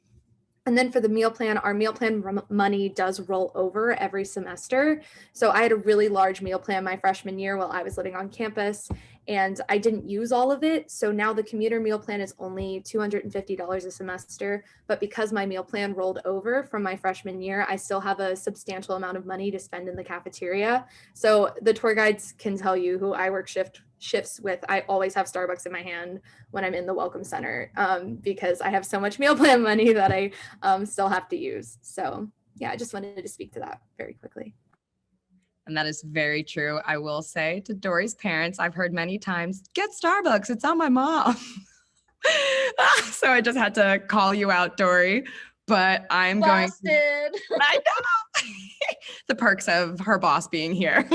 And then for the meal plan, our meal plan money does roll over every semester. So I had a really large meal plan my freshman year while I was living on campus, and I didn't use all of it. So now the commuter meal plan is only $250 a semester. But because my meal plan rolled over from my freshman year, I still have a substantial amount of money to spend in the cafeteria. So the tour guides can tell you who I work shifts with, I always have Starbucks in my hand when I'm in the Welcome Center because I have so much meal plan money that I still have to use. So yeah, I just wanted to speak to that very quickly. And that is very true. I will say to Dory's parents, I've heard many times, get Starbucks, it's on my mom. So I just had to call you out, Dory, but I'm going to, I know the perks of her boss being here.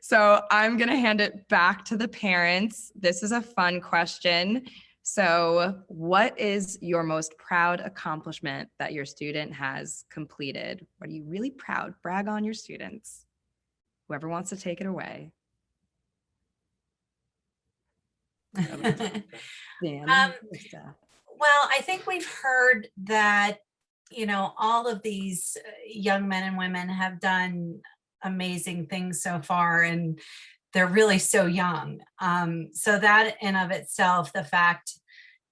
So I'm going to hand it back to the parents. This is a fun question. So what is your most proud accomplishment that your student has completed? What are you really proud? Brag on your students. Whoever wants to take it away. Well, I think we've heard that, all of these young men and women have done amazing things so far, and they're really so young. So that in of itself, the fact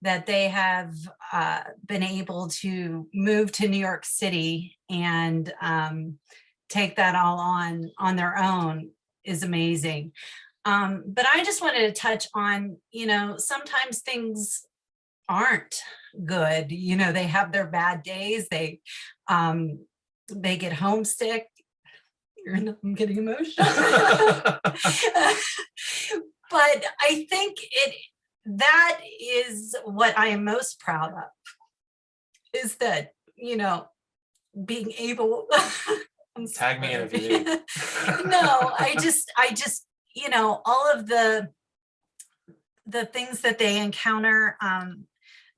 that they have been able to move to New York City and take that all on their own is amazing. But I just wanted to touch on, sometimes things aren't good. They have their bad days. They get homesick. I'm getting emotional. But I think that is what I am most proud of, is that, being able Tag me in if you need. No, I just, all of the things that they encounter,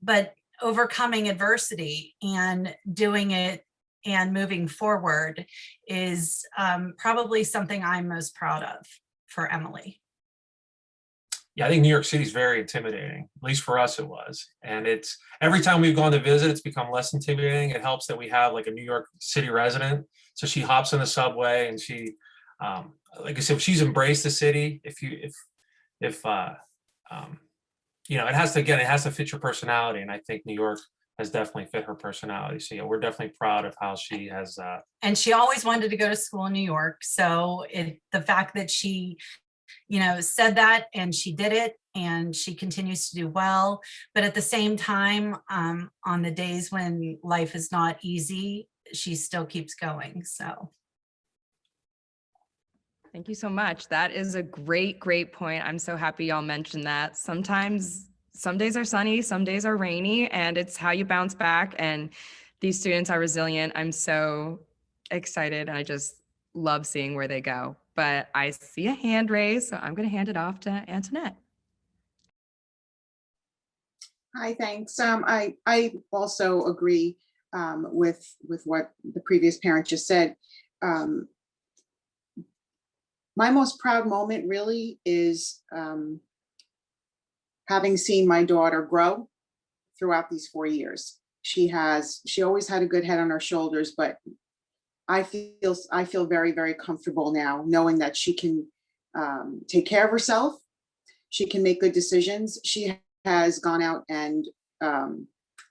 but overcoming adversity and doing it and moving forward is probably something I'm most proud of for Emily. Yeah, I think New York City is very intimidating. At least for us, it was. And it's every time we've gone to visit, it's become less intimidating. It helps that we have like a New York City resident. So she hops on the subway and she, like I said, she's embraced the city. It has to fit your personality. And I think New York has definitely fit her personality. So yeah, we're definitely proud of how she has. And she always wanted to go to school in New York. So the fact that she, said that and she did it and she continues to do well. But at the same time, on the days when life is not easy, she still keeps going. So. Thank you so much. That is a great, great point. I'm so happy y'all mentioned that. Sometimes, some days are sunny, some days are rainy, and it's how you bounce back. And these students are resilient. I'm so excited. And I just love seeing where they go. But I see a hand raised, so I'm going to hand it off to Antoinette. Hi, thanks. I also agree with what the previous parent just said. My most proud moment really is having seen my daughter grow throughout these 4 years. She always had a good head on her shoulders, but I feel very, very comfortable now knowing that she can take care of herself. She can make good decisions. She has gone out and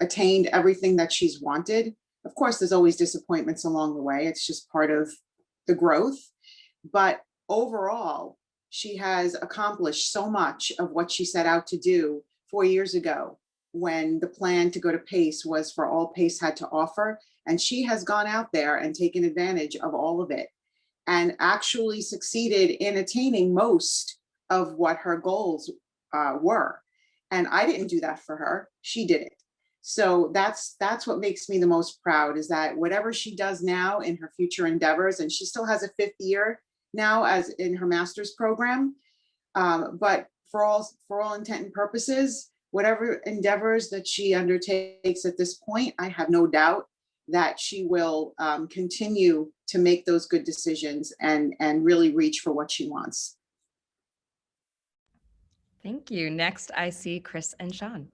attained everything that she's wanted. Of course, there's always disappointments along the way. It's just part of the growth. But overall, she has accomplished so much of what she set out to do 4 years ago when the plan to go to PACE was for all PACE had to offer. And she has gone out there and taken advantage of all of it and actually succeeded in attaining most of what her goals were. And I didn't do that for her. She did it. So that's what makes me the most proud, is that whatever she does now in her future endeavors, and she still has a 5th year now as in her master's program. But for all intent and purposes, whatever endeavors that she undertakes at this point, I have no doubt that she will continue to make those good decisions and really reach for what she wants. Thank you. Next, I see Chris and Sean.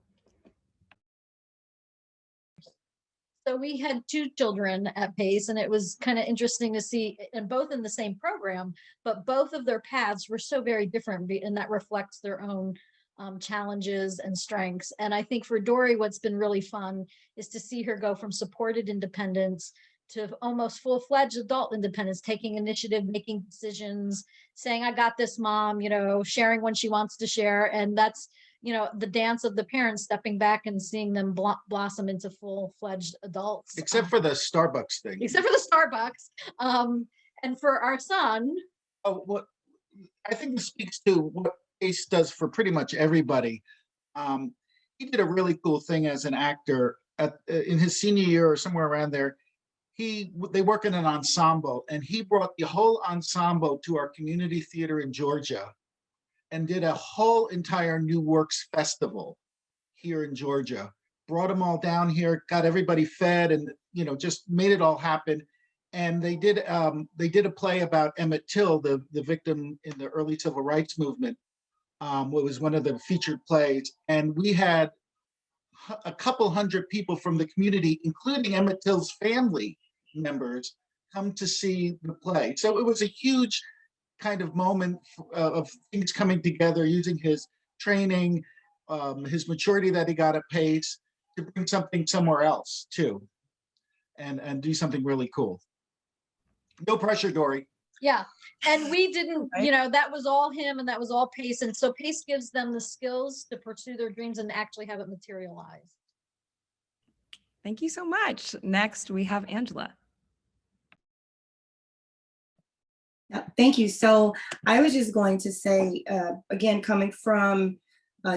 So we had 2 children at PACE, and it was kind of interesting to see, and both in the same program, but both of their paths were so very different, and that reflects their own challenges and strengths. And I think for Dory, what's been really fun is to see her go from supported independence to almost full-fledged adult independence, taking initiative, making decisions, saying, I got this, mom, sharing when she wants to share. And that's, the dance of the parents stepping back and seeing them blossom into full-fledged adults. Except for the Starbucks thing. Except for the Starbucks. And for our son. Oh, what I think this speaks to what PACE does for pretty much everybody. He did a really cool thing as an actor in his senior year or somewhere around there. They work in an ensemble, and he brought the whole ensemble to our community theater in Georgia and did a whole entire New Works festival here in Georgia. Brought them all down here, got everybody fed, and just made it all happen. And they did a play about Emmett Till, the victim in the early civil rights movement, It was one of the featured plays, and we had a couple hundred people from the community, including Emmett Till's family members, come to see the play. So it was a huge kind of moment of things coming together, using his training, his maturity that he got at Pace to bring something somewhere else too, and do something really cool. No pressure, Dory. Yeah. And we didn't, that was all him and that was all Pace. And so Pace gives them the skills to pursue their dreams and actually have it materialize. Thank you so much. Next, we have Angela. Yeah, thank you. So I was just going to say, again, coming from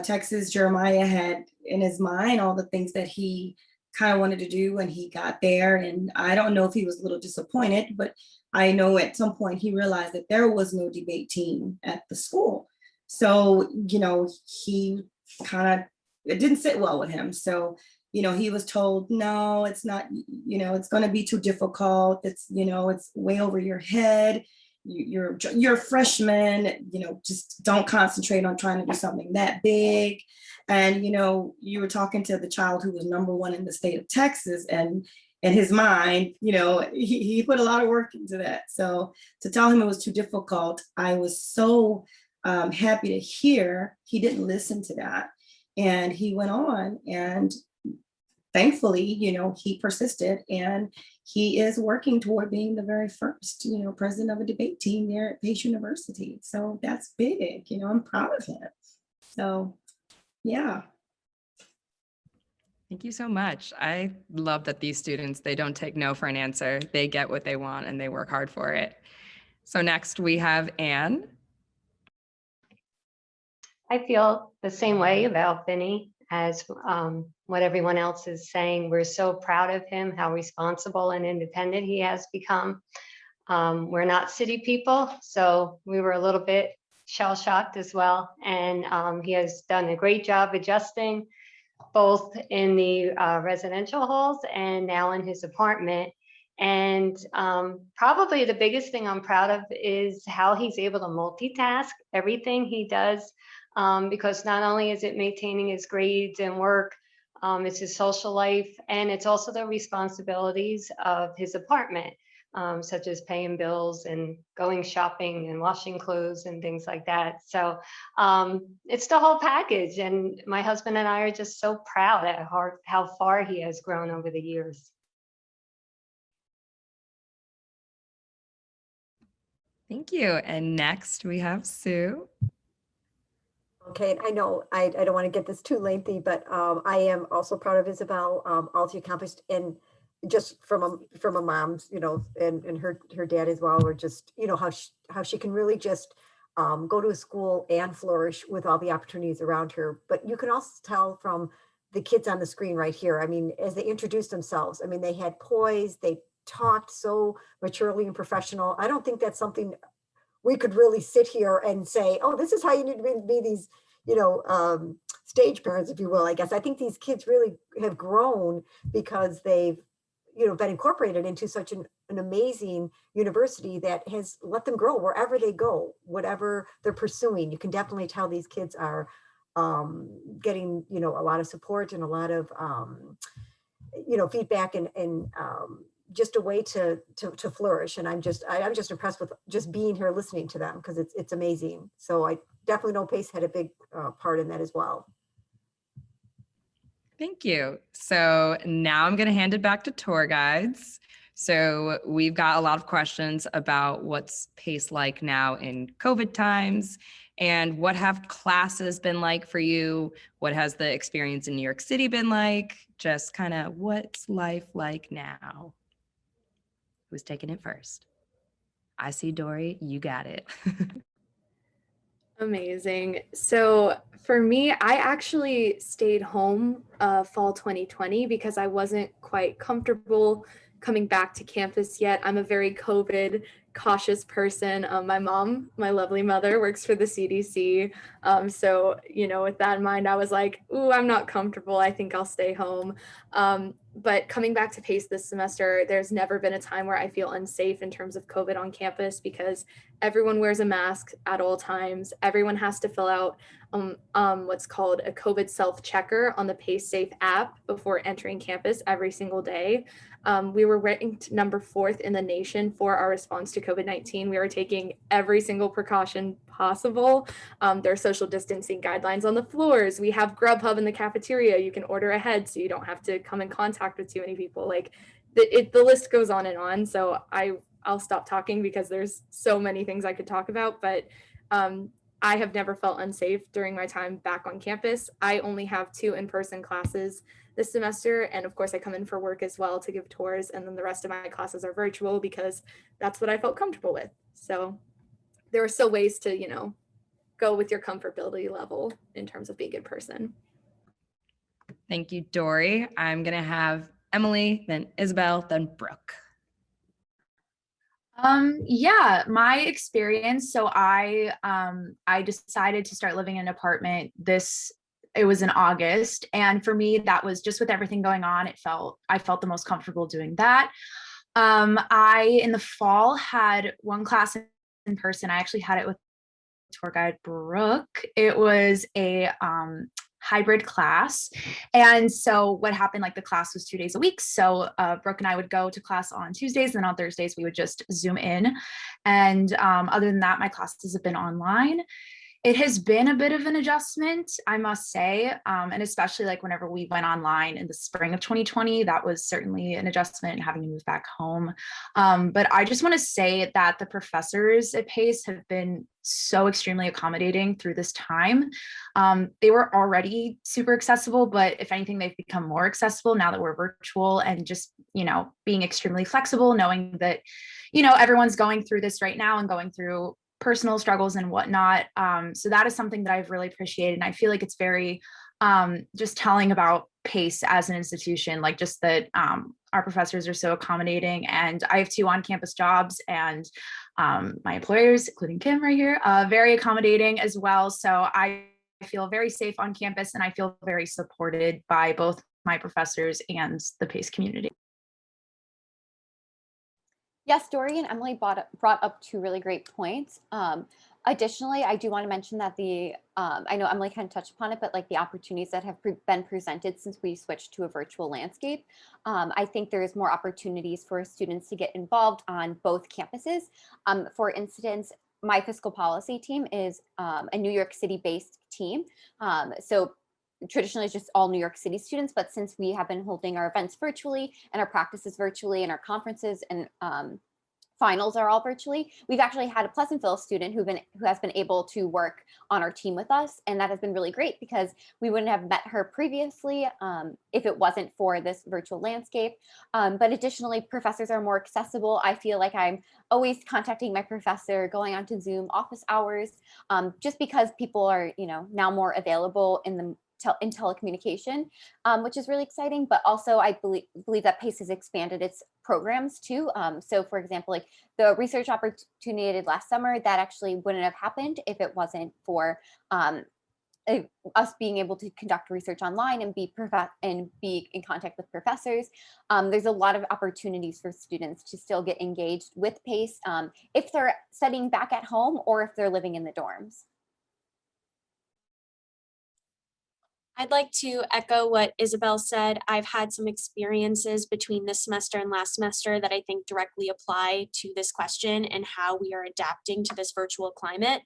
Texas, Jeremiah had in his mind all the things that he kind of wanted to do when he got there. And I don't know if he was a little disappointed, but I know at some point he realized that there was no debate team at the school. So, he kind of, it didn't sit well with him. So, he was told, no, it's not, it's going to be too difficult. It's, it's way over your head. You're a freshman, just don't concentrate on trying to do something that big. And, you were talking to the child who was #1 in the state of Texas, and in his mind, he put a lot of work into that. So to tell him it was too difficult, I was so happy to hear he didn't listen to that. And he went on, and thankfully, he persisted, and he is working toward being the very first, president of a debate team there at Pace University. So that's big, I'm proud of him. So, yeah. Thank you so much. I love that these students, they don't take no for an answer. They get what they want and they work hard for it. So next we have Anne. I feel the same way about Vinny as what everyone else is saying. We're so proud of him, how responsible and independent he has become. We're not city people, so we were a little bit shell-shocked as well. And he has done a great job adjusting both in the residential halls and now in his apartment. And probably the biggest thing I'm proud of is how he's able to multitask everything he does, because not only is it maintaining his grades and work, it's his social life, and it's also the responsibilities of his apartment, such as paying bills and going shopping and washing clothes and things like that. So it's the whole package. And my husband and I are just so proud at how far he has grown over the years. Thank you. And next we have Sue. Okay, I know I don't want to get this too lengthy, but I am also proud of Isabelle, all she accomplished, and just from a mom's, and her dad as well, or just, how she can really just go to a school and flourish with all the opportunities around her. But you can also tell from the kids on the screen right here. I mean, as they introduced themselves, I mean, they had poise, they talked so maturely and professional. I don't think that's something we could really sit here and say, oh, this is how you need to be these, stage parents, if you will, I guess. I think these kids really have grown because they've, been incorporated into such an amazing university that has let them grow wherever they go, whatever they're pursuing. You can definitely tell these kids are getting, a lot of support and a lot of, feedback and just a way to flourish. And I'm just impressed with just being here listening to them, because it's amazing. So I definitely know Pace had a big part in that as well. Thank you. So now I'm going to hand it back to tour guides. So we've got a lot of questions about what's Pace like now in COVID times, and what have classes been like for you? What has the experience in New York City been like? Just kind of what's life like now? Who's taking it first? I see Dory, you got it. Amazing. So for me, I actually stayed home fall 2020 because I wasn't quite comfortable coming back to campus yet. I'm a very COVID cautious person. My mom, my lovely mother, works for the CDC. So, you know, with that in mind, I was like, ooh, I'm not comfortable. I think I'll stay home. But coming back to PACE this semester, there's never been a time where I feel unsafe in terms of COVID on campus because everyone wears a mask at all times. Everyone has to fill out what's called a COVID self-checker on the PACE Safe app before entering campus every single day. We were ranked number 4th in the nation for our response to COVID-19. We were taking every single precaution possible. There are social distancing guidelines on the floors. We have Grubhub in the cafeteria. You can order ahead so you don't have to come in contact with too many people. Like the list goes on and on. So I'll stop talking because there's so many things I could talk about, but I have never felt unsafe during my time back on campus. I only have 2 in-person classes this semester. And of course I come in for work as well to give tours. And then the rest of my classes are virtual because that's what I felt comfortable with. So there are still ways to, you know, go with your comfortability level in terms of being in person. Thank you, Dory. I'm gonna have Emily, then Isabelle, then Brooke. Yeah, my experience. So I decided to start living in an apartment it was in August. And for me, that was just with everything going on. I felt the most comfortable doing that. I, in the fall, had one class in person. I actually had it with tour guide Brooke. It was a hybrid class. And so what happened, like the class was 2 days a week. So Brooke and I would go to class on Tuesdays, and then on Thursdays, we would just Zoom in. And other than that, my classes have been online. It has been a bit of an adjustment, I must say, and especially like whenever we went online in the spring of 2020, that was certainly an adjustment, having to move back home. But I just want to say that the professors at PACE have been so extremely accommodating through this time. They were already super accessible, but if anything, they've become more accessible now that we're virtual, and just, you know, being extremely flexible, knowing that, you know, everyone's going through this right now and going through personal struggles and whatnot. So that is something that I've really appreciated. And I feel like it's very just telling about PACE as an institution, like just that our professors are so accommodating. And I have 2 on-campus jobs, and my employers, including Kim right here, very accommodating as well. So I feel very safe on campus, and I feel very supported by both my professors and the PACE community. Yes, Dory and Emily brought up 2 really great points. Additionally, I do want to mention that I know Emily kind of touched upon it, but like the opportunities that have been presented since we switched to a virtual landscape, I think there's more opportunities for students to get involved on both campuses. For instance, my fiscal policy team is a New York City based team. So traditionally it's just all New York City students, but since we have been holding our events virtually and our practices virtually and our conferences and finals are all virtually, we've actually had a Pleasantville student who has been able to work on our team with us. And that has been really great because we wouldn't have met her previously if it wasn't for this virtual landscape. But additionally, professors are more accessible. I feel like I'm always contacting my professor, going onto Zoom office hours, just because people are, you know, now more available in telecommunication, which is really exciting. But also I believe that PACE has expanded its programs too. So for example, like the research opportunity I did last summer, that actually wouldn't have happened if it wasn't for us being able to conduct research online and be in contact with professors. There's a lot of opportunities for students to still get engaged with PACE if they're studying back at home or if they're living in the dorms. I'd like to echo what Isabelle said. I've had some experiences between this semester and last semester that I think directly apply to this question and how we are adapting to this virtual climate.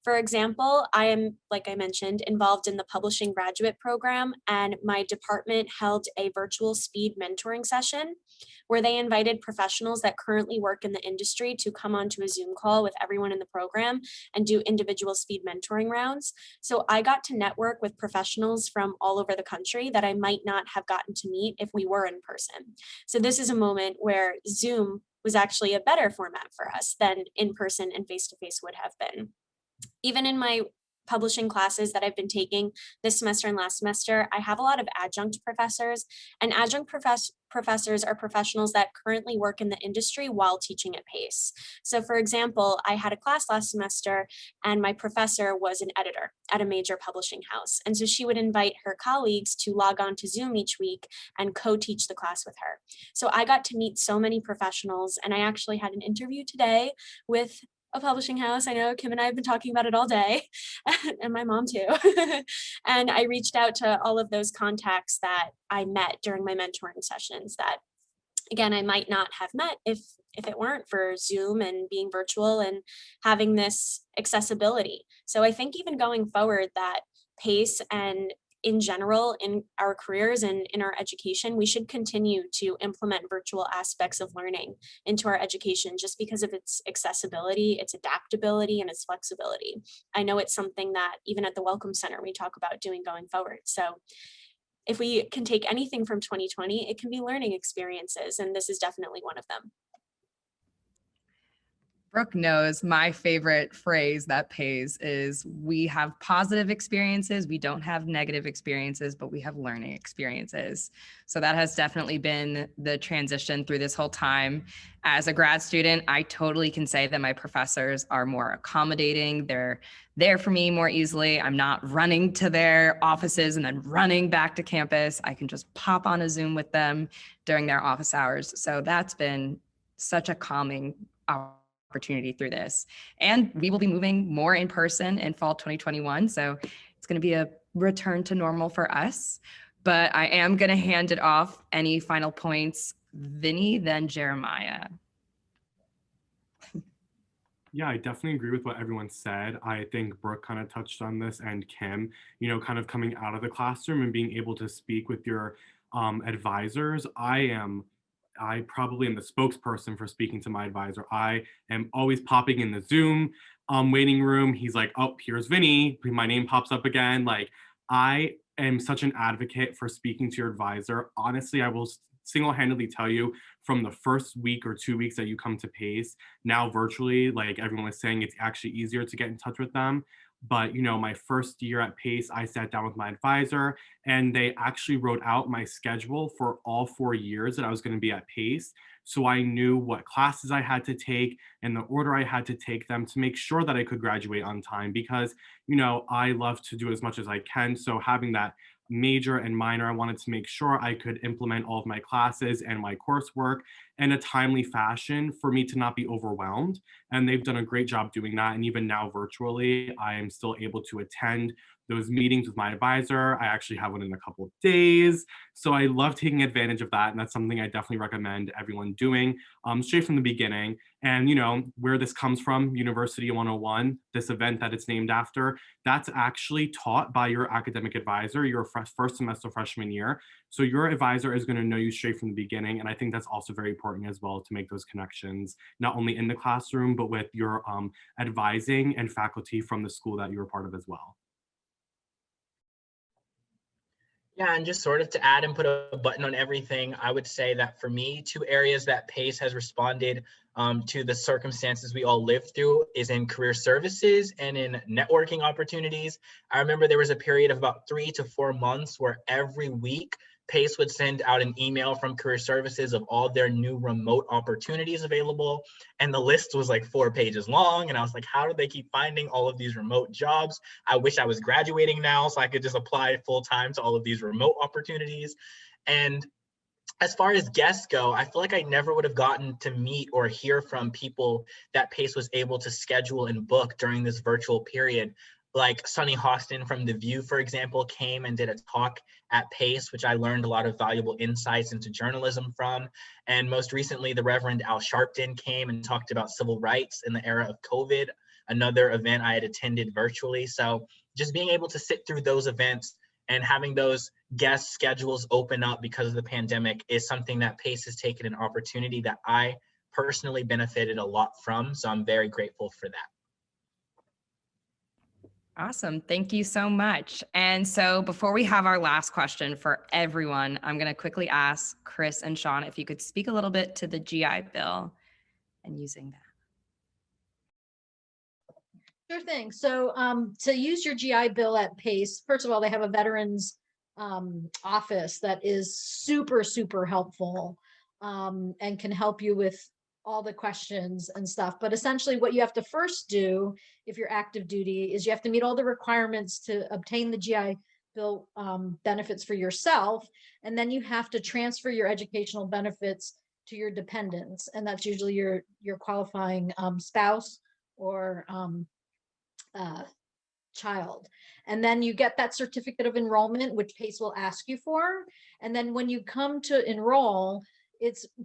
For example, I am, like I mentioned, involved in the publishing graduate program, and my department held a virtual speed mentoring session where they invited professionals that currently work in the industry to come onto a Zoom call with everyone in the program and do individual speed mentoring rounds. So I got to network with professionals from all over the country that I might not have gotten to meet if we were in person. So this is a moment where Zoom was actually a better format for us than in person and face-to-face would have been. Even in my publishing classes that I've been taking this semester and last semester, I have a lot of adjunct professors, and adjunct professors are professionals that currently work in the industry while teaching at Pace. So for example, I had a class last semester and my professor was an editor at a major publishing house. And so she would invite her colleagues to log on to Zoom each week and co-teach the class with her. So I got to meet so many professionals, and I actually had an interview today with a publishing house. I know Kim and I have been talking about it all day, and my mom too. And I reached out to all of those contacts that I met during my mentoring sessions that, again, I might not have met if it weren't for Zoom and being virtual and having this accessibility. So I think even going forward that Pace and in general in our careers and in our education, we should continue to implement virtual aspects of learning into our education just because of its accessibility, its adaptability, and its flexibility. I know it's something that even at the Welcome Center, we talk about doing going forward. So if we can take anything from 2020, it can be learning experiences, and this is definitely one of them. Brooke knows my favorite phrase that pays is we have positive experiences, we don't have negative experiences, but we have learning experiences. So that has definitely been the transition through this whole time. As a grad student, I totally can say that my professors are more accommodating. They're there for me more easily. I'm not running to their offices and then running back to campus. I can just pop on a Zoom with them during their office hours. So that's been such a calming opportunity through this. And we will be moving more in person in fall 2021. So it's going to be a return to normal for us. But I am going to hand it off. Any final points? Vinny, then Jeremiah. Yeah, I definitely agree with what everyone said. I think Brooke kind of touched on this, and Kim, kind of coming out of the classroom and being able to speak with your advisors. I probably am the spokesperson for speaking to my advisor. I am always popping in the Zoom waiting room. He's like, oh, here's Vinny. My name pops up again. Like, I am such an advocate for speaking to your advisor. Honestly, I will single-handedly tell you, from the first week or 2 weeks that you come to Pace, now virtually, like everyone was saying, it's actually easier to get in touch with them. But, my first year at Pace, I sat down with my advisor and they actually wrote out my schedule for all 4 years that I was going to be at Pace. So I knew what classes I had to take and the order I had to take them to make sure that I could graduate on time, because, I love to do as much as I can. So having that major and minor, I wanted to make sure I could implement all of my classes and my coursework in a timely fashion for me to not be overwhelmed. And they've done a great job doing that. And even now virtually, I am still able to attend those meetings with my advisor. I actually have one in a couple of days. So I love taking advantage of that. And that's something I definitely recommend everyone doing straight from the beginning. And, where this comes from, University 101, this event that it's named after, that's actually taught by your academic advisor your first semester freshman year. So your advisor is going to know you straight from the beginning. And I think that's also very important as well, to make those connections, not only in the classroom, but with your advising and faculty from the school that you're part of as well. Yeah, and just sort of to add and put a button on everything, I would say that for me, 2 areas that Pace has responded to the circumstances we all live through is in career services and in networking opportunities. I remember there was a period of about 3 to 4 months where every week Pace would send out an email from career services of all their new remote opportunities available. And the list was like 4 pages long. And I was like, how do they keep finding all of these remote jobs? I wish I was graduating now so I could just apply full time to all of these remote opportunities. And as far as guests go, I feel like I never would have gotten to meet or hear from people that Pace was able to schedule and book during this virtual period. Like Sunny Hostin from The View, for example, came and did a talk at Pace, which I learned a lot of valuable insights into journalism from. And most recently, the Reverend Al Sharpton came and talked about civil rights in the era of COVID, another event I had attended virtually. So just being able to sit through those events and having those guest schedules open up because of the pandemic is something that Pace has taken an opportunity that I personally benefited a lot from. So I'm very grateful for that. Awesome. Thank you so much. And so before we have our last question for everyone, I'm going to quickly ask Chris and Sean if you could speak a little bit to the GI Bill and using that. Sure thing. So to use your GI Bill at Pace, first of all, they have a veterans office that is super, super helpful and can help you with all the questions and stuff. But essentially what you have to first do if you're active duty is you have to meet all the requirements to obtain the GI Bill benefits for yourself. And then you have to transfer your educational benefits to your dependents. And that's usually your qualifying spouse or child. And then you get that certificate of enrollment, which PACE will ask you for. And then when you come to enroll,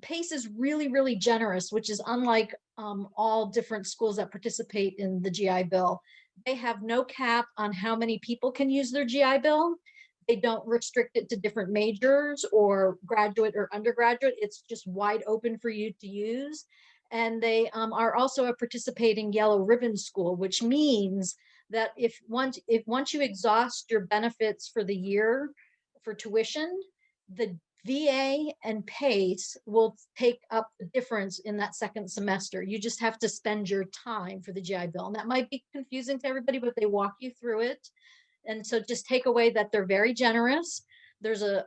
PACE is really, really generous, which is unlike all different schools that participate in the GI Bill. They have no cap on how many people can use their GI Bill. They don't restrict it to different majors or graduate or undergraduate. It's just wide open for you to use. And they are also a participating yellow ribbon school, which means that if once you exhaust your benefits for the year for tuition, the VA and PACE will take up the difference in that second semester. You just have to spend your time for the GI Bill. And that might be confusing to everybody, but they walk you through it. And so just take away that they're very generous. There's an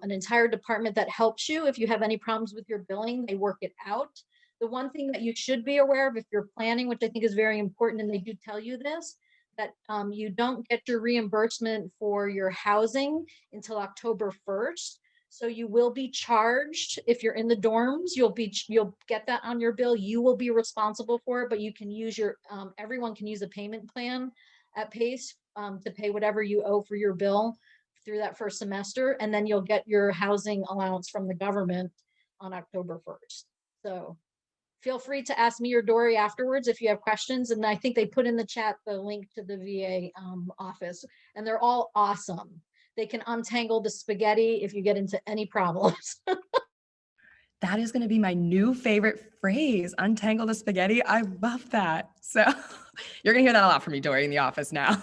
entire department that helps you. If you have any problems with your billing, they work it out. The one thing that you should be aware of if you're planning, which I think is very important, and they do tell you this, that you don't get your reimbursement for your housing until October 1st. So you will be charged if you're in the dorms. You'll get that on your bill. You will be responsible for it, but you can use everyone can use a payment plan at PACE to pay whatever you owe for your bill through that first semester, and then you'll get your housing allowance from the government on October 1st. So feel free to ask me or Dory afterwards if you have questions. And I think they put in the chat the link to the VA office, and they're all awesome. They can untangle the spaghetti if you get into any problems. That is going to be my new favorite phrase, untangle the spaghetti. I love that. So you're going to hear that a lot from me, Dory, in the office now.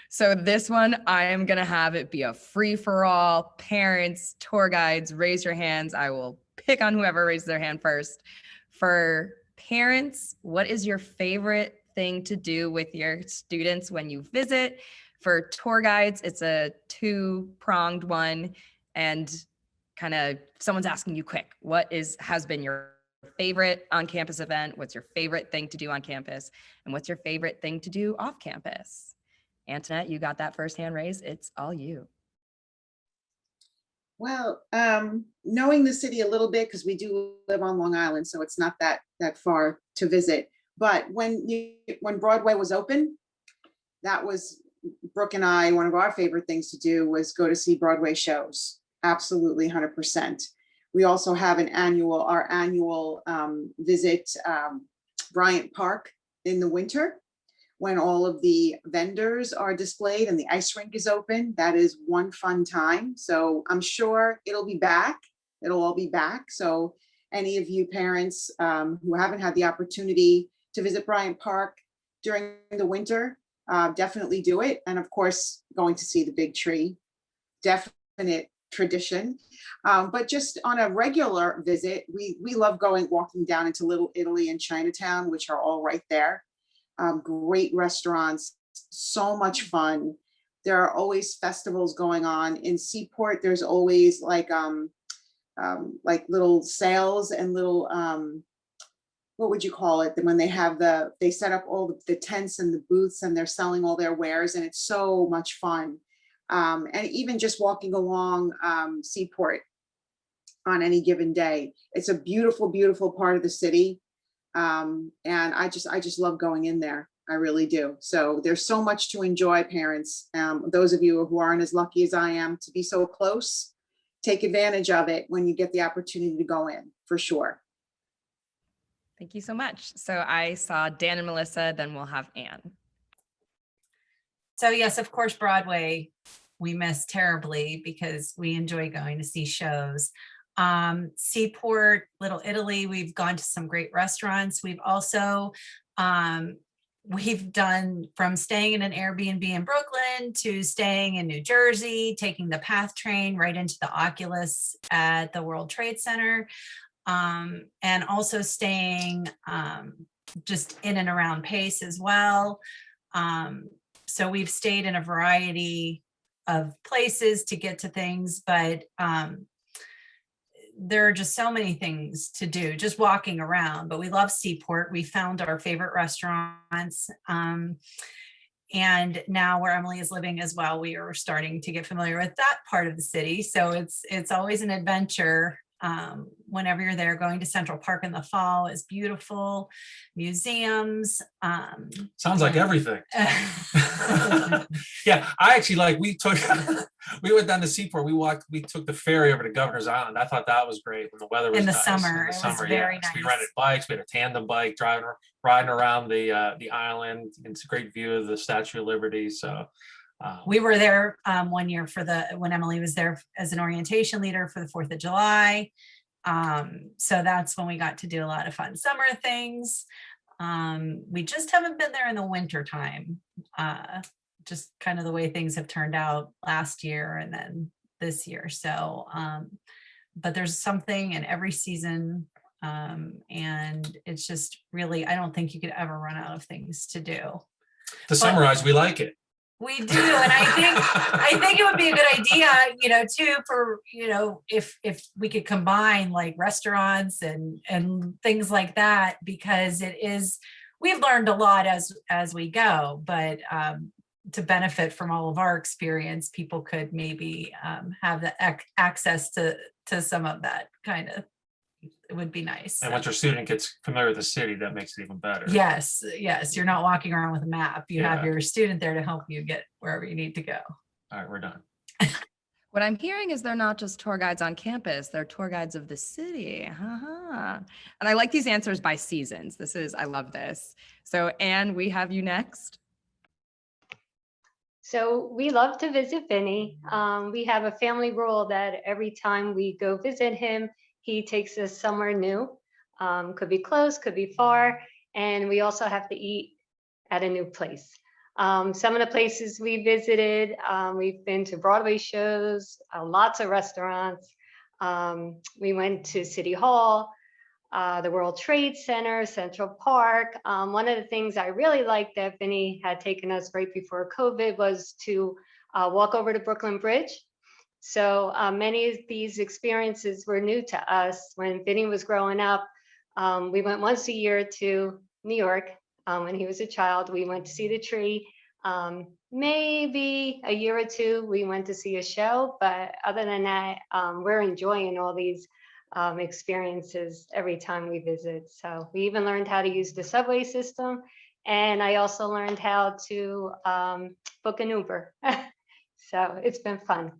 So this one, I am going to have it be a free for all. Parents, tour guides, raise your hands. I will pick on whoever raises their hand first. For parents, what is your favorite thing to do with your students when you visit? For tour guides, it's a two-pronged one, and kind of someone's asking you quick, what has been your favorite on-campus event? What's your favorite thing to do on campus? And what's your favorite thing to do off campus? Antoinette, you got that first hand raised. It's all you. Well, knowing the city a little bit, because we do live on Long Island, so it's not that far to visit. But when Broadway was open, that was Brooke and I, one of our favorite things to do was go to see Broadway shows. Absolutely, 100%. We also have our annual visit Bryant Park in the winter when all of the vendors are displayed and the ice rink is open. That is one fun time. So I'm sure it'll be back. It'll all be back. So any of you parents who haven't had the opportunity to visit Bryant Park during the winter, definitely do it. And of course, going to see the big tree, definite tradition. But just on a regular visit, we love walking down into Little Italy and Chinatown, which are all right there. Great restaurants, so much fun. There are always festivals going on. In Seaport, there's always like little sales and little what would you call it? When they set up all the tents and the booths and they're selling all their wares, and it's so much fun. And even just walking along Seaport on any given day, it's a beautiful, beautiful part of the city. And I just love going in there. I really do. So there's so much to enjoy, parents. Those of you who aren't as lucky as I am to be so close, take advantage of it when you get the opportunity to go in, for sure. Thank you so much. So I saw Dan and Melissa, then we'll have Anne. So yes, of course, Broadway, we miss terribly because we enjoy going to see shows. Seaport, Little Italy, we've gone to some great restaurants. We've also, we've done from staying in an Airbnb in Brooklyn to staying in New Jersey, taking the PATH train right into the Oculus at the World Trade Center, and also staying just in and around PACE as well. So we've stayed in a variety places to get to things, but there are just so many things to do just walking around. But we love Seaport. We found our favorite restaurants. And now where Emily is living as well, we are starting to get familiar with that part of the city. So it's always an adventure. Whenever you're there, going to Central Park in the fall is beautiful. Museums. Sounds like everything. Yeah, I actually we went down to Seaport. We took the ferry over to Governor's Island. I thought that was great when the weather was in the nice. summer. It was very nice. We rented bikes. We had a tandem bike riding around the island. It's a great view of the Statue of Liberty. So. We were there one year when Emily was there as an orientation leader for the 4th of July. So that's when we got to do a lot of fun summer things. We just haven't been there in the winter time. Just kind of the way things have turned out last year and then this year. So, but there's something in every season. And it's just really, I don't think you could ever run out of things to do. To summarize, we like it. We do, and I think it would be a good idea, too, for if we could combine like restaurants and things like that, because we've learned a lot as we go, but to benefit from all of our experience, people could maybe have the access to some of that kind of. It would be nice. And once your student gets familiar with the city, that makes it even better. Yes. You're not walking around with a map. You have your student there to help you get wherever you need to go. All right, we're done. What I'm hearing is they're not just tour guides on campus, they're tour guides of the city. And I like these answers by seasons. I love this. So Anne, we have you next. So we love to visit Vinny. We have a family rule that every time we go visit him, he takes us somewhere new. Could be close, could be far. And we also have to eat at a new place. Some of the places we visited, we've been to Broadway shows, lots of restaurants. We went to City Hall, the World Trade Center, Central Park. One of the things I really liked that Vinny had taken us right before COVID was to walk over to Brooklyn Bridge. So many of these experiences were new to us. When Vinny was growing up, we went once a year to New York. When he was a child, we went to see the tree. Maybe a year or two, we went to see a show. But other than that, we're enjoying all these experiences every time we visit. So we even learned how to use the subway system. And I also learned how to book an Uber. So it's been fun.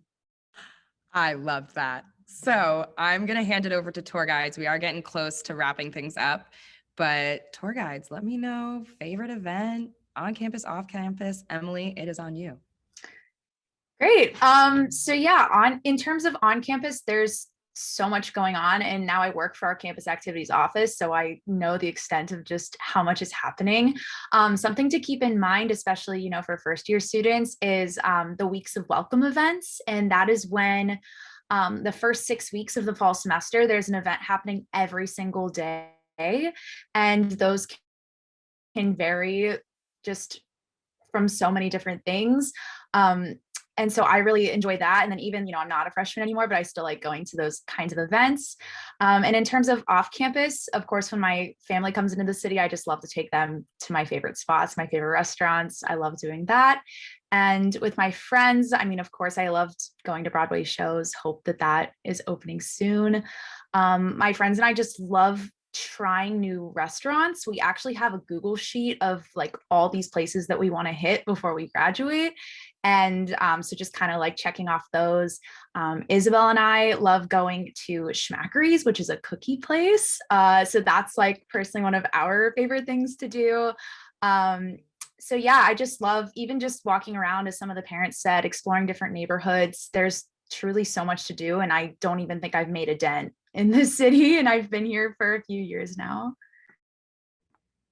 I love that. So I'm going to hand it over to tour guides. We are getting close to wrapping things up, but tour guides, let me know favorite event on campus, off campus. Emily, it is on you. Great. So yeah, in terms of on campus, there's so much going on, and now I work for our campus activities office, so I know the extent of just how much is happening. Something to keep in mind, especially for first year students, is the weeks of welcome events, and that is when the first 6 weeks of the fall semester, there's an event happening every single day, and those can vary just from so many different things. And so I really enjoy that. And then even, I'm not a freshman anymore, but I still like going to those kinds of events. And in terms of off campus, of course, when my family comes into the city, I just love to take them to my favorite spots, my favorite restaurants. I love doing that. And with my friends, of course, I loved going to Broadway shows, hope that is opening soon. My friends and I just love trying new restaurants. We actually have a Google sheet of like all these places that we want to hit before we graduate. And so just kind of like checking off those. Isabelle and I love going to Schmackery's, which is a cookie place. So that's like personally one of our favorite things to do. So yeah, I just love even just walking around, as some of the parents said, exploring different neighborhoods. There's truly so much to do. And I don't even think I've made a dent in this city, and I've been here for a few years now.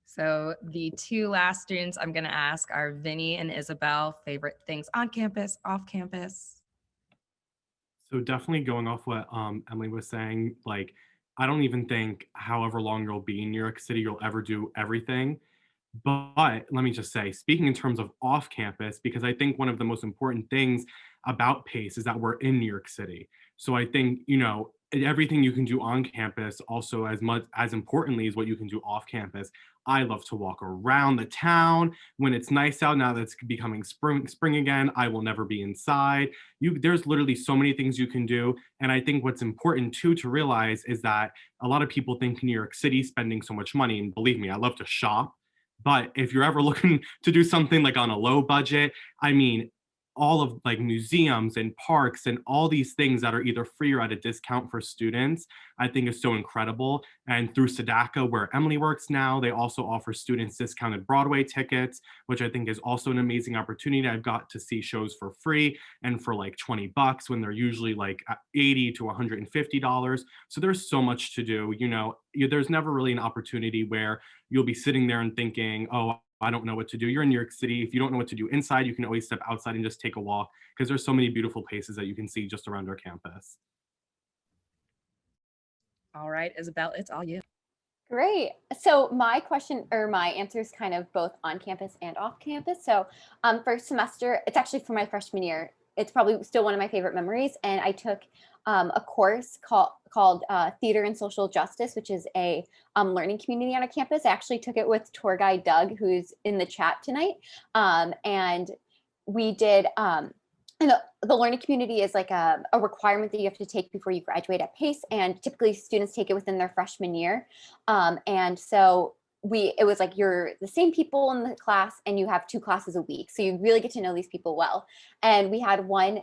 So the two last students I'm going to ask are Vinny and Isabelle, favorite things on campus, off campus. So definitely going off what Emily was saying, like, I don't even think however long you'll be in New York City, you'll ever do everything. But let me just say, speaking in terms of off campus, because I think one of the most important things about PACE is that we're in New York City. So I think, everything you can do on campus also as much as importantly is what you can do off campus. I love to walk around the town when it's nice out. Now that it's becoming spring again, I will never be inside. There's literally so many things you can do. And I think what's important too to realize is that a lot of people think New York City spending so much money, and believe me, I love to shop. But if you're ever looking to do something like on a low budget, I mean, all of like museums and parks and all these things that are either free or at a discount for students, I think is so incredible. And through Sadaka, where Emily works now, they also offer students discounted Broadway tickets, which I think is also an amazing opportunity. I've got to see shows for free and for like $20 when they're usually like $80 to $150. So there's so much to do. There's never really an opportunity where you'll be sitting there and thinking, oh, I don't know what to do. You're in New York City. If you don't know what to do inside, you can always step outside and just take a walk, because there's so many beautiful places that you can see just around our campus. All right, Isabelle, it's all you. Great. So my question or my answer is kind of both on campus and off campus. So first semester, it's actually for my freshman year. It's probably still one of my favorite memories. And I took a course called Theater and Social Justice, which is a learning community on a campus. I actually took it with tour guide Doug, who's in the chat tonight. And we did, and the learning community is like a requirement that you have to take before you graduate at PACE. And typically students take it within their freshman year. And so it was like you're the same people in the class and you have 2 classes a week. So you really get to know these people well. And we had one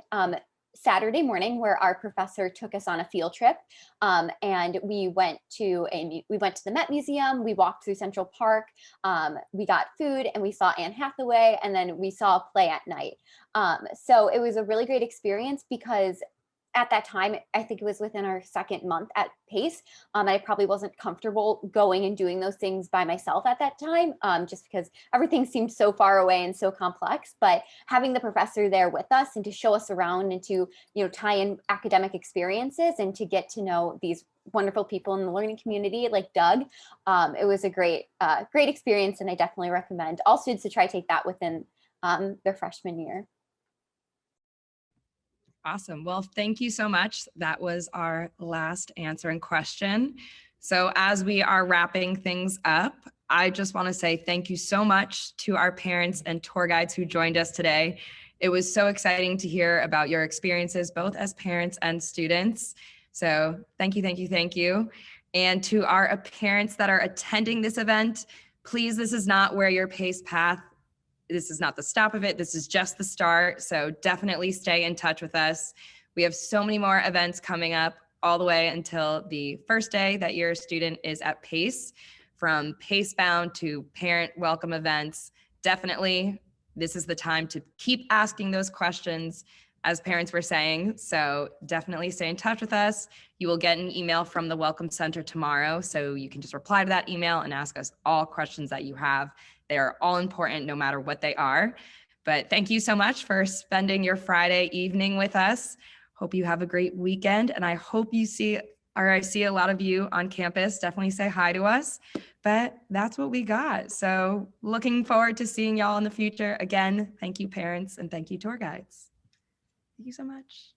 Saturday morning where our professor took us on a field trip, and we went to the Met Museum. We walked through Central Park. We got food and we saw Anne Hathaway, and then we saw a play at night. So it was a really great experience because at that time, I think it was within our 2nd month at PACE. I probably wasn't comfortable going and doing those things by myself at that time, just because everything seemed so far away and so complex. But having the professor there with us and to show us around and to tie in academic experiences and to get to know these wonderful people in the learning community like Doug, it was a great experience, and I definitely recommend all students to try to take that within their freshman year. Awesome. Well, thank you so much. That was our last answer and question. So as we are wrapping things up, I just want to say thank you so much to our parents and tour guides who joined us today. It was so exciting to hear about your experiences, both as parents and students. So thank you, thank you, thank you. And to our parents that are attending this event, please, this is not where your PACE path. This is not the stop of it. This is just the start. So definitely stay in touch with us. We have so many more events coming up all the way until the first day that your student is at PACE, from PACE Bound to parent welcome events. Definitely, this is the time to keep asking those questions, as parents were saying. So definitely stay in touch with us. You will get an email from the Welcome Center tomorrow. So you can just reply to that email and ask us all questions that you have. They are all important no matter what they are. But thank you so much for spending your Friday evening with us. Hope you have a great weekend. And I hope I see a lot of you on campus. Definitely say hi to us. But that's what we got. So looking forward to seeing y'all in the future. Again, thank you, parents, and thank you, tour guides. Thank you so much.